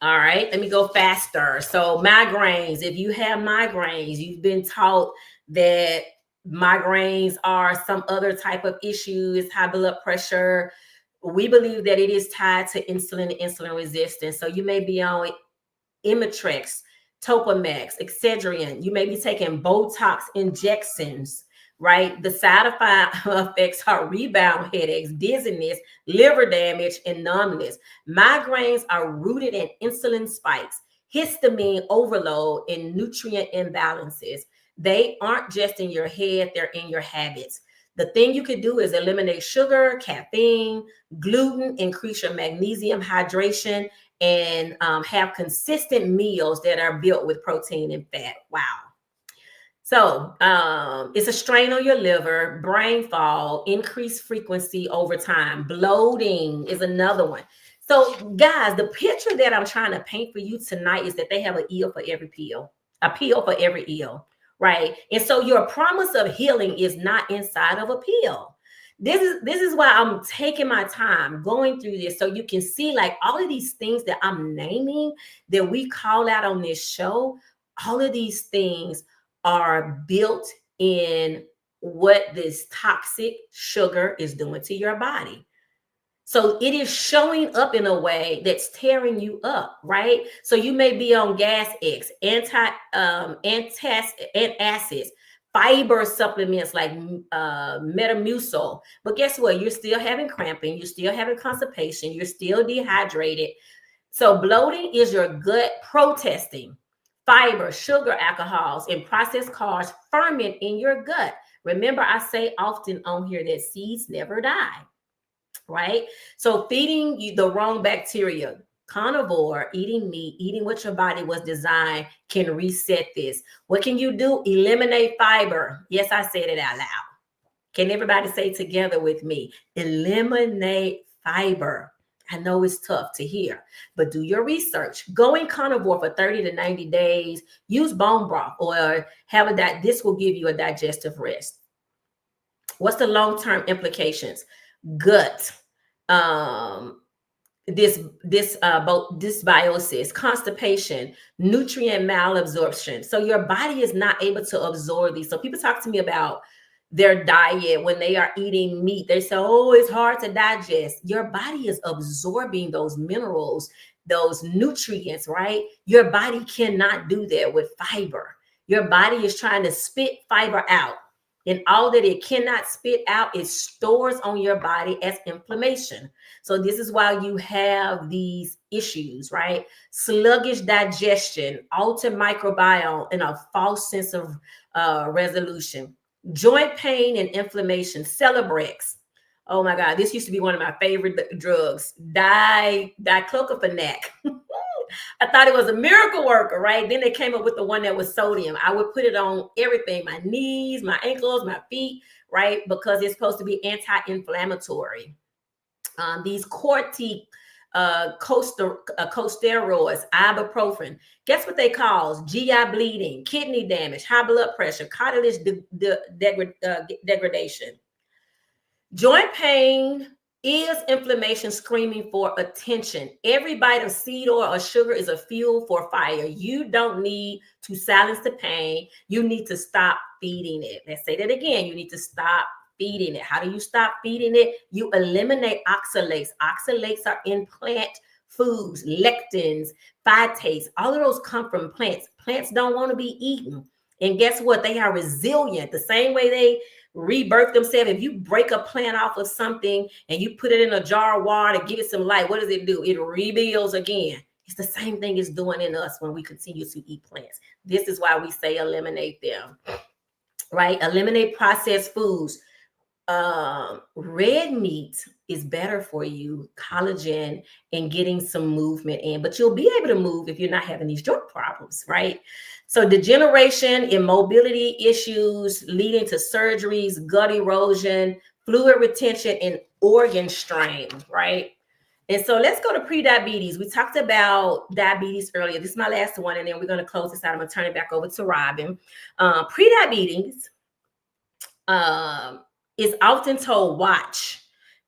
All right, let me go faster. So migraines, if you have migraines, you've been taught that migraines are some other type of issue, it's high blood pressure. We believe that it is tied to insulin and insulin resistance. So you may be on Imitrex, Topamax, Excedrin. You may be taking Botox injections, right? The side effects are rebound headaches, dizziness, liver damage, and numbness. Migraines are rooted in insulin spikes, histamine overload, and nutrient imbalances. They aren't just in your head, they're in your habits. The thing you could do is eliminate sugar, caffeine, gluten, increase your magnesium, hydration, and have consistent meals that are built with protein and fat. Wow. So it's a strain on your liver, brain fog, increased frequency over time. Bloating is another one. So guys, the picture that I'm trying to paint for you tonight is that they have an ill for every pill, a pill for every ill, right? And so your promise of healing is not inside of a pill. This is why I'm taking my time going through this, so you can see like all of these things that I'm naming that we call out on this show. All of these things are built in what this toxic sugar is doing to your body. So it is showing up in a way that's tearing you up, right? So you may be on gas X, antacids, fiber supplements like Metamucil. But guess what? You're still having cramping. You're still having constipation. You're still dehydrated. So bloating is your gut protesting. Fiber, sugar, alcohols, and processed carbs ferment in your gut. Remember, I say often on here that seeds never die, right? So feeding you the wrong bacteria, carnivore, eating meat, eating what your body was designed can reset this. What can you do? Eliminate fiber. Yes, I said it out loud. Can everybody say together with me? Eliminate fiber. I know it's tough to hear, but do your research. Go in carnivore for 30 to 90 days. Use bone broth or have a diet. This will give you a digestive rest. What's the long-term implications? Gut, dysbiosis, constipation, nutrient malabsorption. So your body is not able to absorb these. So people talk to me about their diet when they are eating meat. They say, oh, it's hard to digest. Your body is absorbing those minerals, those nutrients, right? Your body cannot do that with fiber. Your body is trying to spit fiber out. And all that it cannot spit out, it stores on your body as inflammation. So this is why you have these issues, right? Sluggish digestion, altered microbiome, and a false sense of resolution. Joint pain and inflammation, Celebrex. Oh my God, this used to be one of my favorite drugs, diclofenac. I thought it was a miracle worker, right? Then they came up with the one that was sodium. I would put it on everything, my knees, my ankles, my feet, right? Because it's supposed to be anti-inflammatory. These corticosteroids, ibuprofen. Guess what they cause? GI bleeding, kidney damage, high blood pressure, cartilage degradation. Joint pain is inflammation screaming for attention. Every bite of seed oil or sugar is a fuel for fire. You don't need to silence the pain. You need to stop feeding it. Let's say that again. You need to stop feeding it. How do you stop feeding it? You eliminate oxalates. Oxalates are in plant foods, lectins, phytates. All of those come from plants. Plants don't want to be eaten. And guess what? They are resilient. The same way they rebirth themselves. If you break a plant off of something and you put it in a jar of water to give it some light, what does it do? It rebuilds again. It's the same thing it's doing in us when we continue to eat plants. This is why we say eliminate them, right? Eliminate processed foods. Red meat is better for you, collagen, and getting some movement in, but you'll be able to move if you're not having these joint problems, right? So degeneration, immobility issues leading to surgeries, gut erosion, fluid retention, and organ strain, right? And so let's go to pre-diabetes. We talked about diabetes earlier. This is my last one, and then we're going to close this out. I'm going to turn it back over to Robin. Pre-diabetes is often told watch,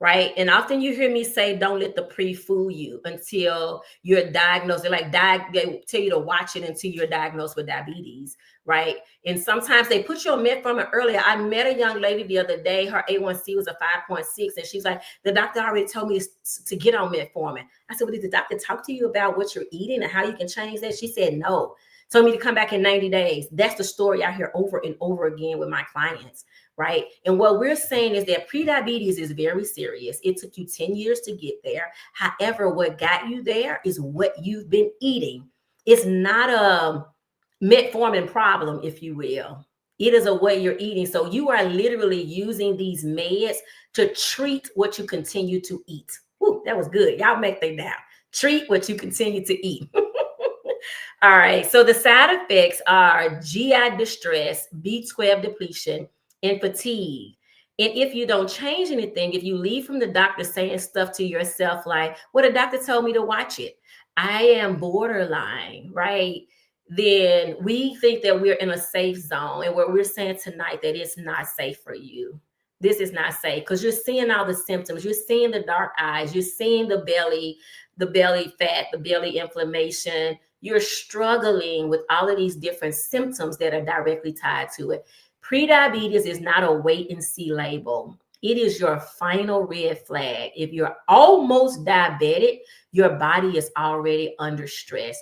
right? And often you hear me say, don't let the pre fool you until you're diagnosed. They tell you to watch it until you're diagnosed with diabetes, right? And sometimes they put you on metformin earlier. I met a young lady the other day. Her A1C was a 5.6. And she's like, the doctor already told me to get on metformin. I said, well, did the doctor talk to you about what you're eating and how you can change that? She said, no. Told me to come back in 90 days. That's the story I hear over and over again with my clients, right? And what we're saying is that prediabetes is very serious. It took you 10 years to get there. However, what got you there is what you've been eating. It's not a metformin problem, if you will. It is a way you're eating. So you are literally using these meds to treat what you continue to eat. Ooh, that was good. Y'all make that down. Treat what you continue to eat. All right. So the side effects are GI distress, B12 depletion, and fatigue. And if you don't change anything, if you leave from the doctor saying stuff to yourself like, well, the doctor told me to watch it, I am borderline, right? Then we think that we're in a safe zone. And what we're saying tonight, that it's not safe for you. This is not safe because you're seeing all the symptoms. You're seeing the dark eyes. You're seeing the belly fat, the belly inflammation. You're struggling with all of these different symptoms that are directly tied to it. Prediabetes is not a wait and see label. It is your final red flag. If you're almost diabetic, your body is already under stress.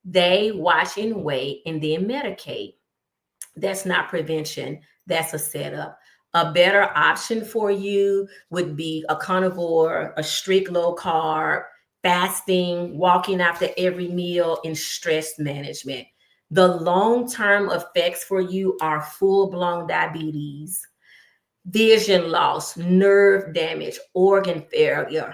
They watch and wait and then medicate. That's not prevention. That's a setup. A better option for you would be a carnivore, a strict low carb, fasting, walking after every meal, and stress management. The long-term effects for you are full-blown diabetes, vision loss, nerve damage, organ failure,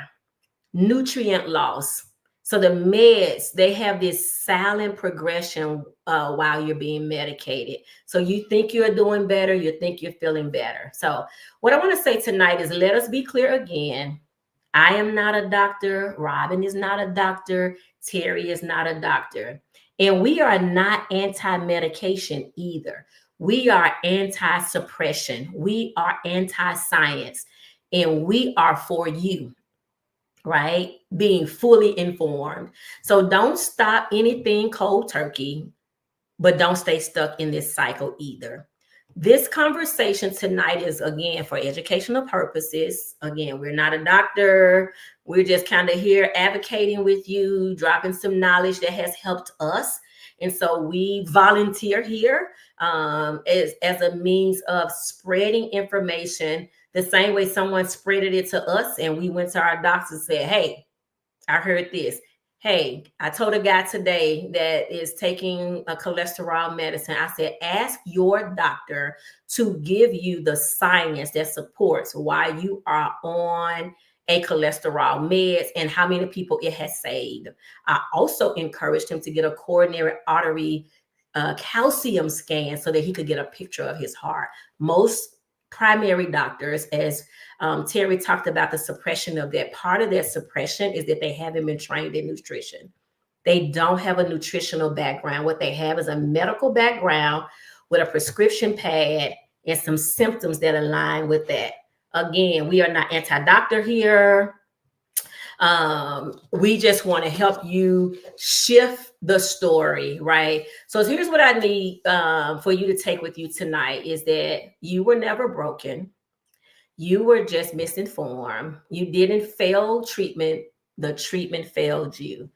nutrient loss. So the meds, they have this silent progression while you're being medicated. So you think you're doing better, you think you're feeling better. So what I want to say tonight is let us be clear again. I am not a doctor. Robin is not a doctor. Terry is not a doctor. And we are not anti-medication either. We are anti-suppression. We are anti-science. And we are for you, right? Being fully informed. So don't stop anything cold turkey, but don't stay stuck in this cycle either. This conversation tonight is again for educational purposes. Again, we're not a doctor. We're just kind of here advocating with you, dropping some knowledge that has helped us. And so we volunteer here as a means of spreading information the same way someone spreaded it to us. And we went to our doctors and said, hey, I heard this. Hey, I told a guy today that is taking a cholesterol medicine. I said, ask your doctor to give you the science that supports why you are on a cholesterol meds and how many people it has saved. I also encouraged him to get a coronary artery calcium scan so that he could get a picture of his heart. Most primary doctors, as Terry talked about the suppression of that. Part of their suppression is that they haven't been trained in nutrition. They don't have a nutritional background. What they have is a medical background with a prescription pad and some symptoms that align with that. Again, we are not anti-doctor here. We just want to help you shift the story, right? So here's what I need for you to take with you tonight is that you were never broken. You were just misinformed. You didn't fail treatment. The treatment failed you.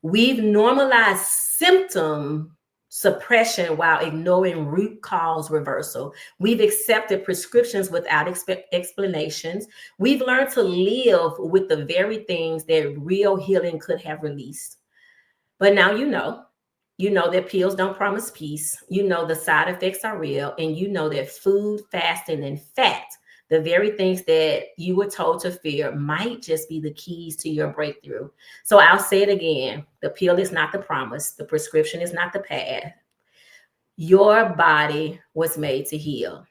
We've normalized symptom suppression while ignoring root cause reversal. We've accepted prescriptions without explanations. We've learned to live with the very things that real healing could have released. But now you know that pills don't promise peace. You know the side effects are real. And you know that food, fasting, and fat, the very things that you were told to fear, might just be the keys to your breakthrough. So I'll say it again. The pill is not the promise. The prescription is not the path. Your body was made to heal.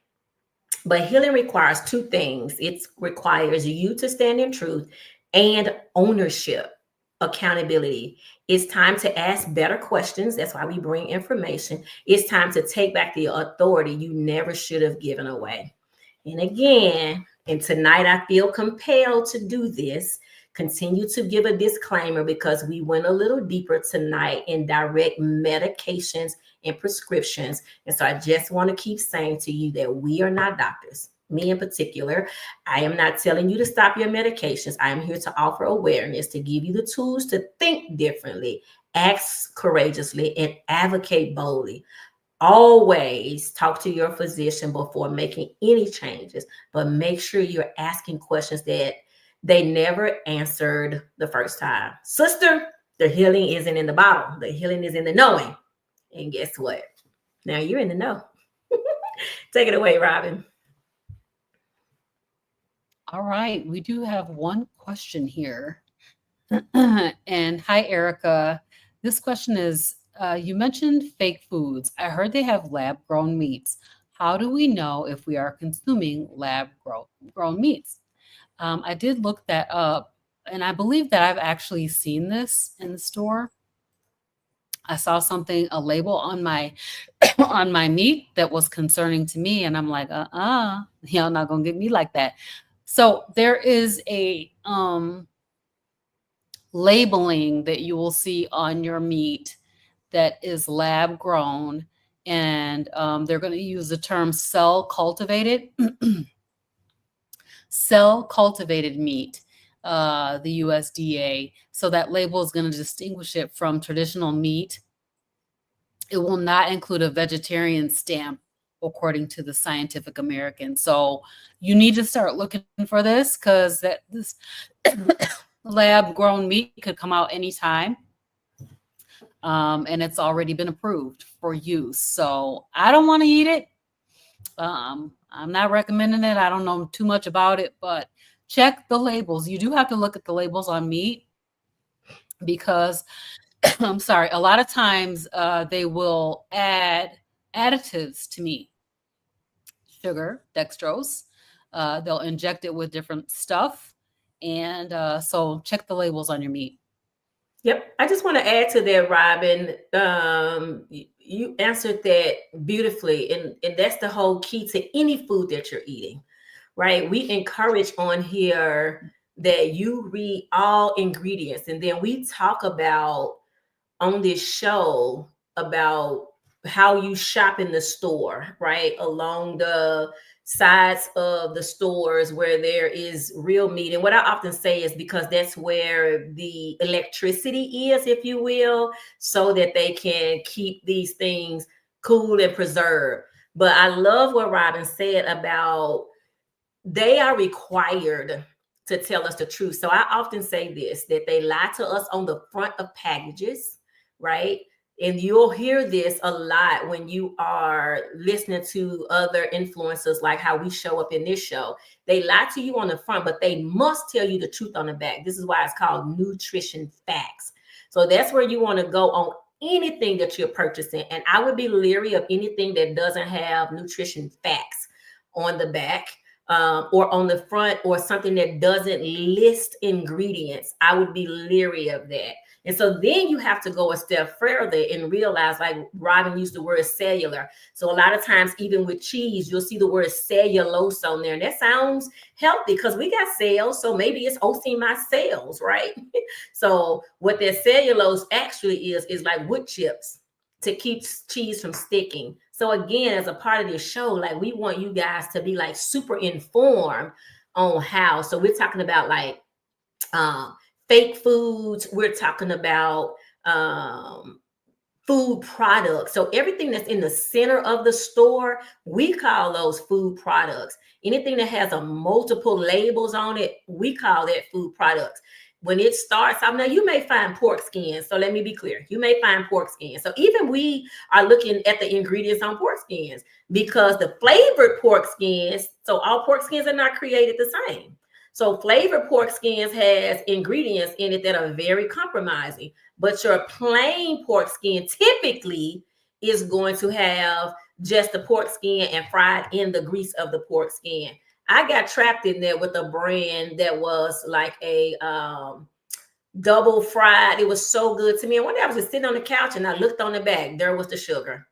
But healing requires two things. It requires you to stand in truth and ownership, accountability. It's time to ask better questions. That's why we bring information. It's time to take back the authority you never should have given away. And again, and tonight I feel compelled to do this, continue to give a disclaimer because we went a little deeper tonight in direct medications and prescriptions. And so I just want to keep saying to you that we are not doctors. Me in particular, I am not telling you to stop your medications. I am here to offer awareness, to give you the tools to think differently, act courageously, and advocate boldly. Always talk to your physician before making any changes, but make sure you're asking questions that they never answered the first time. Sister, the healing isn't in the bottle. The healing is in the knowing. And guess what? Now you're in the know. Take it away, Robin. All right, we do have one question here. And hi, Erica. This question is, you mentioned fake foods. I heard they have lab-grown meats. How do we know if we are consuming lab-grown meats? I did look that up, and I believe that I've actually seen this in the store. I saw a label on my on my meat that was concerning to me, and I'm like, y'all not gonna get me like that. So there is a labeling that you will see on your meat that is lab grown, and they're going to use the term cell cultivated meat, the USDA. So that label is going to distinguish it from traditional meat. It will not include a vegetarian stamp, according to the Scientific American. So you need to start looking for this, because this lab grown meat could come out anytime. And it's already been approved for use. So I don't want to eat it. I'm not recommending it. I don't know too much about it, but check the labels. You do have to look at the labels on meat, because I'm sorry, a lot of times they will add additives to meat. Sugar, dextrose. They'll inject it with different stuff. And so check the labels on your meat. Yep. I just want to add to that, Robin. You answered that beautifully. And that's the whole key to any food that you're eating, right? We encourage on here that you read all ingredients. And then we talk about on this show about how you shop in the store, right? Along the sides of the stores where there is real meat. And what I often say is because that's where the electricity is, if you will, so that they can keep these things cool and preserved. But I love what Robin said about they are required to tell us the truth. So I often say this, that they lie to us on the front of packages, right? And you'll hear this a lot when you are listening to other influencers, like how we show up in this show. They lie to you on the front, but they must tell you the truth on the back. This is why it's called nutrition facts. So that's where you want to go on anything that you're purchasing. And I would be leery of anything that doesn't have nutrition facts on the back. Or on the front, or something that doesn't list ingredients. I would be leery of that. And so then you have to go a step further and realize, like Robin used the word cellular. So a lot of times, even with cheese, you'll see the word cellulose on there. And that sounds healthy because we got cells. So maybe it's hosting my cells, right? So what that cellulose actually is like wood chips to keep cheese from sticking. So again, as a part of this show, like we want you guys to be like super informed on how. So we're talking about like fake foods. We're talking about food products. So everything that's in the center of the store, we call those food products. Anything that has a multiple labels on it, we call that food products. When it starts out, now you may find pork skins. So let me be clear. You may find pork skins. So even we are looking at the ingredients on pork skins because the flavored pork skins, so all pork skins are not created the same. So flavored pork skins has ingredients in it that are very compromising. But your plain pork skin typically is going to have just the pork skin and fried in the grease of the pork skin. I got trapped in there with a brand that was like a double fried. It was so good to me. And one day I was just sitting on the couch and I looked on the back. There was the sugar.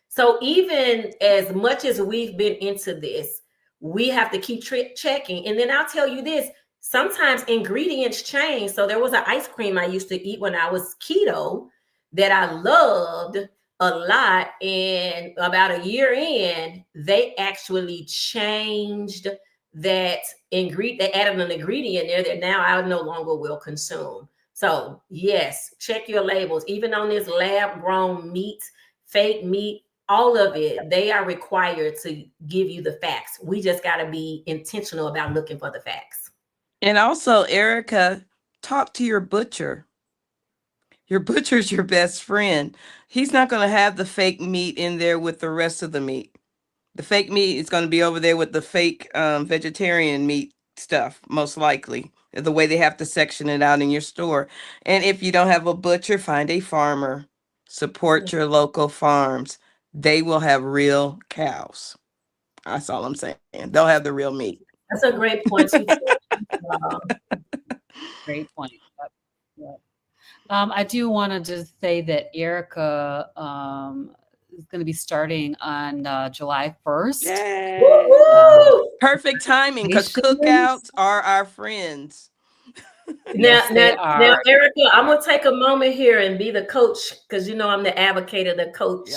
So even as much as we've been into this, we have to keep checking. And then I'll tell you this, sometimes ingredients change. So there was an ice cream I used to eat when I was keto that I loved a lot, and about a year in, they actually changed that ingredient. They added an ingredient there that now I no longer will consume. So yes, check your labels. Even on this lab-grown meat, fake meat, all of it, they are required to give you the facts. We just got to be intentional about looking for the facts. And also, Erica, talk to your butcher. Your butcher's your best friend. He's not going to have the fake meat in there with the rest of the meat. The fake meat is going to be over there with the fake vegetarian meat stuff, most likely, the way they have to section it out in your store. And if you don't have a butcher, find a farmer. Support your local farms. They will have real cows. That's all I'm saying. They'll have the real meat. That's a great point. Great point. Yep. I do want to just say that Erica is going to be starting on July 1st. Yay! Perfect timing because cookouts are our friends. Now, Erica, I'm going to take a moment here and be the coach because, you know, I'm the advocate, the coach,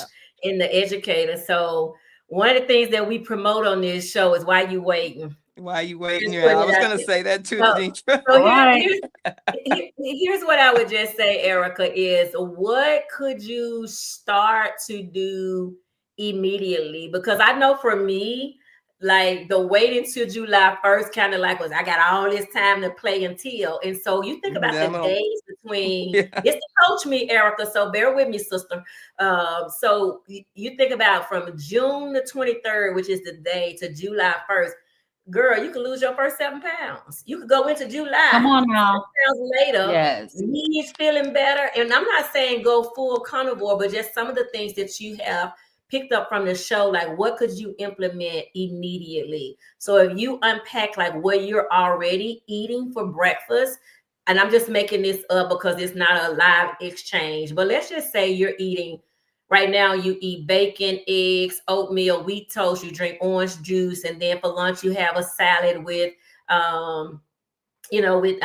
and the educator. So one of the things that we promote on this show is why you waiting. Why you waiting? Yeah, I was going to say that too, Denitra. So here's what I would just say, Erica, is what could you start to do immediately? Because I know for me, like the waiting till July 1st kind of like was, I got all this time to play until. And so you think about the days between, it's the coach me, Erica, so bear with me, sister. So you think about from June the 23rd, which is the day, to July 1st, girl, you could lose your first 7 pounds. You could go into July. Come on now. 7 pounds later, yes, knees feeling better. And I'm not saying go full carnivore, but just some of the things that you have picked up from the show, like what could you implement immediately? So if you unpack like what you're already eating for breakfast, and I'm just making this up because it's not a live exchange, but let's just say you're eating right now, you eat bacon, eggs, oatmeal, wheat toast, you drink orange juice, and then for lunch you have a salad with I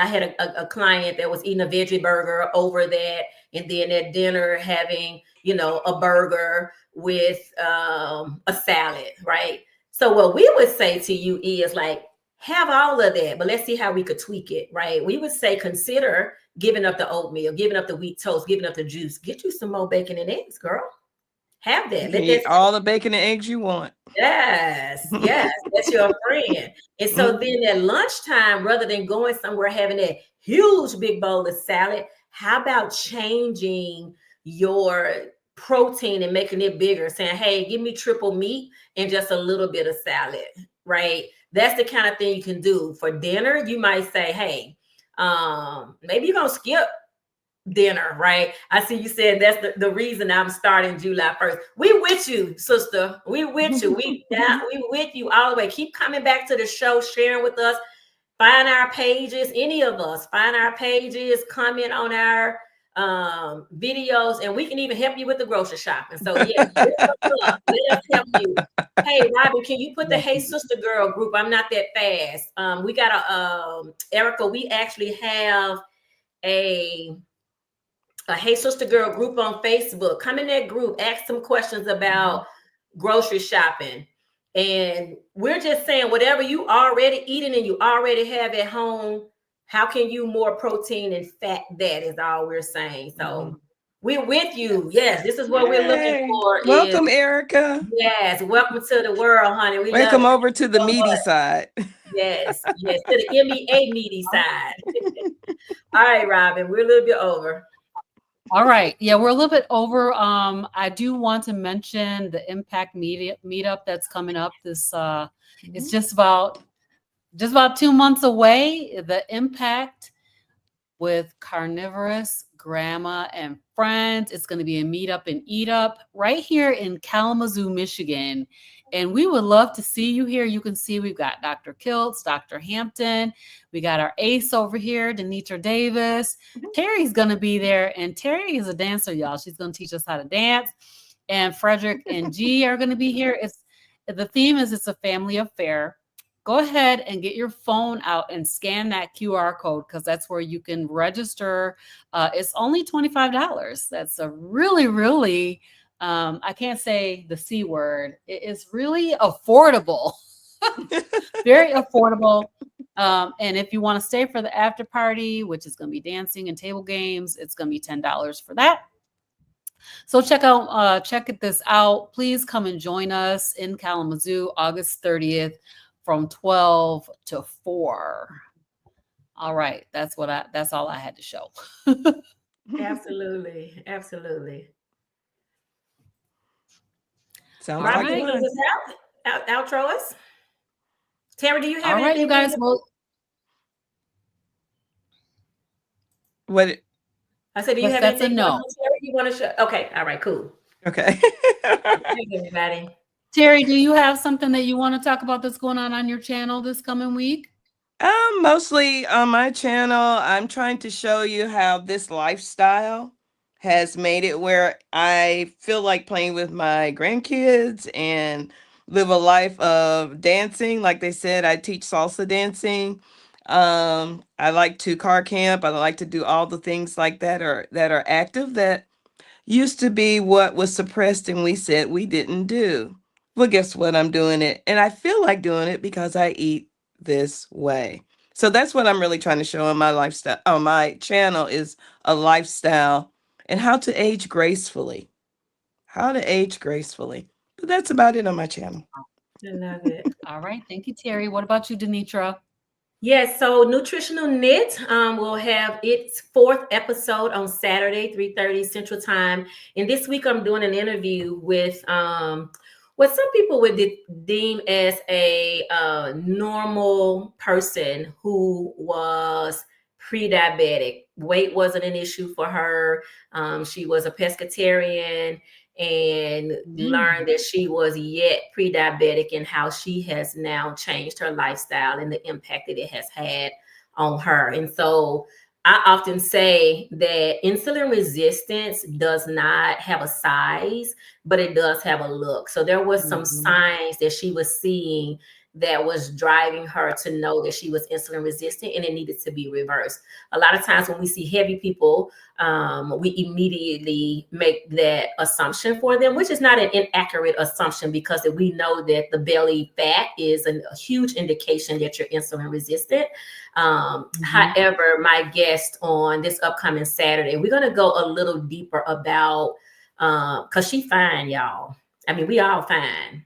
had a client that was eating a veggie burger over that, and then at dinner having, a burger with a salad, right? So what we would say to you is like, have all of that, but let's see how we could tweak it, right? We would say, consider giving up the oatmeal, giving up the wheat toast, giving up the juice. Get you some more bacon and eggs, girl. Have that. You Let can that eat all the bacon and eggs you want. Yes, that's your friend. And so Mhm. then at lunchtime, rather than going somewhere having that huge big bowl of salad, how about changing your protein and making it bigger, saying, hey, give me triple meat and just a little bit of salad, right? That's the kind of thing you can do. For dinner, you might say, hey, maybe you're gonna skip dinner, right? I see you said that's the reason I'm starting July 1st. We with you, sister. We with you. We with you all the way. Keep coming back to the show, sharing with us. Find our pages, any of us, find our pages, comment on our videos, and we can even help you with the grocery shopping. So yeah, hit us up. Let us help you. Hey, Robin, can you put the Hey Sister Girl group? I'm not that fast. We got Erica, we actually have a Hey Sister Girl group on Facebook. Come in that group, ask some questions about grocery shopping. And we're just saying, whatever you already eating and you already have at home, how can you more protein and fat that is all we're saying. So we're with you. Yes, this is what we're looking Yay. for. Welcome, Erica. Yes, welcome to the world, honey. We love Welcome you over to the so meaty much. side. Yes, to the MEA meaty side. All right, Robin, we're a little bit over. All right. Yeah, we're a little bit over. I do want to mention the Impact meetup that's coming up. This it's just about 2 months away. The Impact with Carnivorous Grandma and Friends. It's going to be a meetup and eat up right here in Kalamazoo, Michigan. And we would love to see you here. You can see we've got Dr. Kiltz, Dr. Hampton. We got our ace over here, Denitra Davis. Terry's going to be there. And Terry is a dancer, y'all. She's going to teach us how to dance. And Frederick and G are going to be here. The theme is it's a family affair. Go ahead and get your phone out and scan that QR code because that's where you can register. It's only $25. That's a really, really, I can't say the C word. It is really affordable, very affordable. And if you want to stay for the after party, which is going to be dancing and table games, it's going to be $10 for that. So check this out. Please come and join us in Kalamazoo, August 30th. From 12 to 4. All right. That's all I had to show. Absolutely. Sounds Robin, like can you close us out? Outro us? Terry, do you have all right, you guys? Well, what? I said, do you have that's anything a no. Terry, you want to show? Okay. All right, cool. Okay. Thanks, everybody. Terry, do you have something that you want to talk about that's going on your channel this coming week? Mostly on my channel, I'm trying to show you how this lifestyle has made it where I feel like playing with my grandkids and live a life of dancing. Like they said, I teach salsa dancing. I like to car camp. I like to do all the things like that are active that used to be what was suppressed and we said we didn't do. Well, guess what? I'm doing it. And I feel like doing it because I eat this way. So that's what I'm really trying to show on my lifestyle, on my channel, is a lifestyle and how to age gracefully. How to age gracefully. But that's about it on my channel. I love it. All right. Thank you, Terry. What about you, Denitra? Yes, so Nutritional Knit will have its 4th episode on Saturday, 3:30 Central Time. And this week I'm doing an interview with what some people would deem as a normal person who was pre-diabetic. Weight wasn't an issue for her. She was a pescatarian, and learned that she was yet pre-diabetic, and how she has now changed her lifestyle and the impact that it has had on her. And so I often say that insulin resistance does not have a size, but it does have a look. So there was some signs that she was seeing that was driving her to know that she was insulin resistant, and it needed to be reversed. A lot of times when we see heavy people, we immediately make that assumption for them, which is not an inaccurate assumption, because we know that the belly fat is a huge indication that you're insulin resistant. However, my guest on this upcoming Saturday, we're going to go a little deeper about, because she fine, y'all. I mean, we all fine.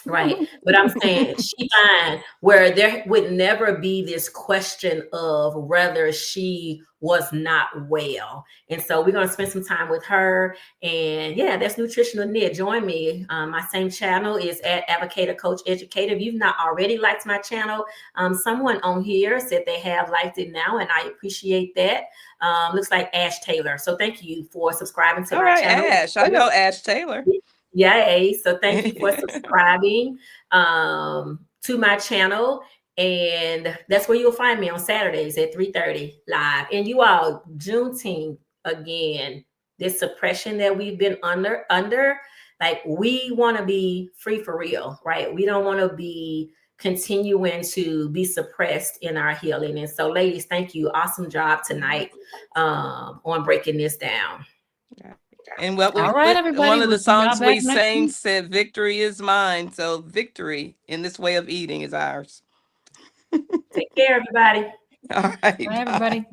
Right. But I'm saying she fine, where there would never be this question of whether she was not well. And so we're going to spend some time with her. And yeah, that's Nutritional Knit. Join me. My same channel is at Advocator Coach Educator. If you've not already liked my channel, someone on here said they have liked it now, and I appreciate that. Looks like Ash Taylor. So thank you for subscribing to my channel. Ash. I know Ash Taylor. Yay. So thank you for subscribing to my channel. And that's where you'll find me on Saturdays at 3:30 live. And you all, Juneteenth, again, this suppression that we've been under, like, we want to be free for real, right? We don't want to be continuing to be suppressed in our healing. And so, ladies, thank you. Awesome job tonight on breaking this down. And what All right, everybody, one of we'll the see y'all songs back we next sang week. said, "Victory is mine." So victory in this way of eating is ours. Take care, everybody. All right. Bye, everybody.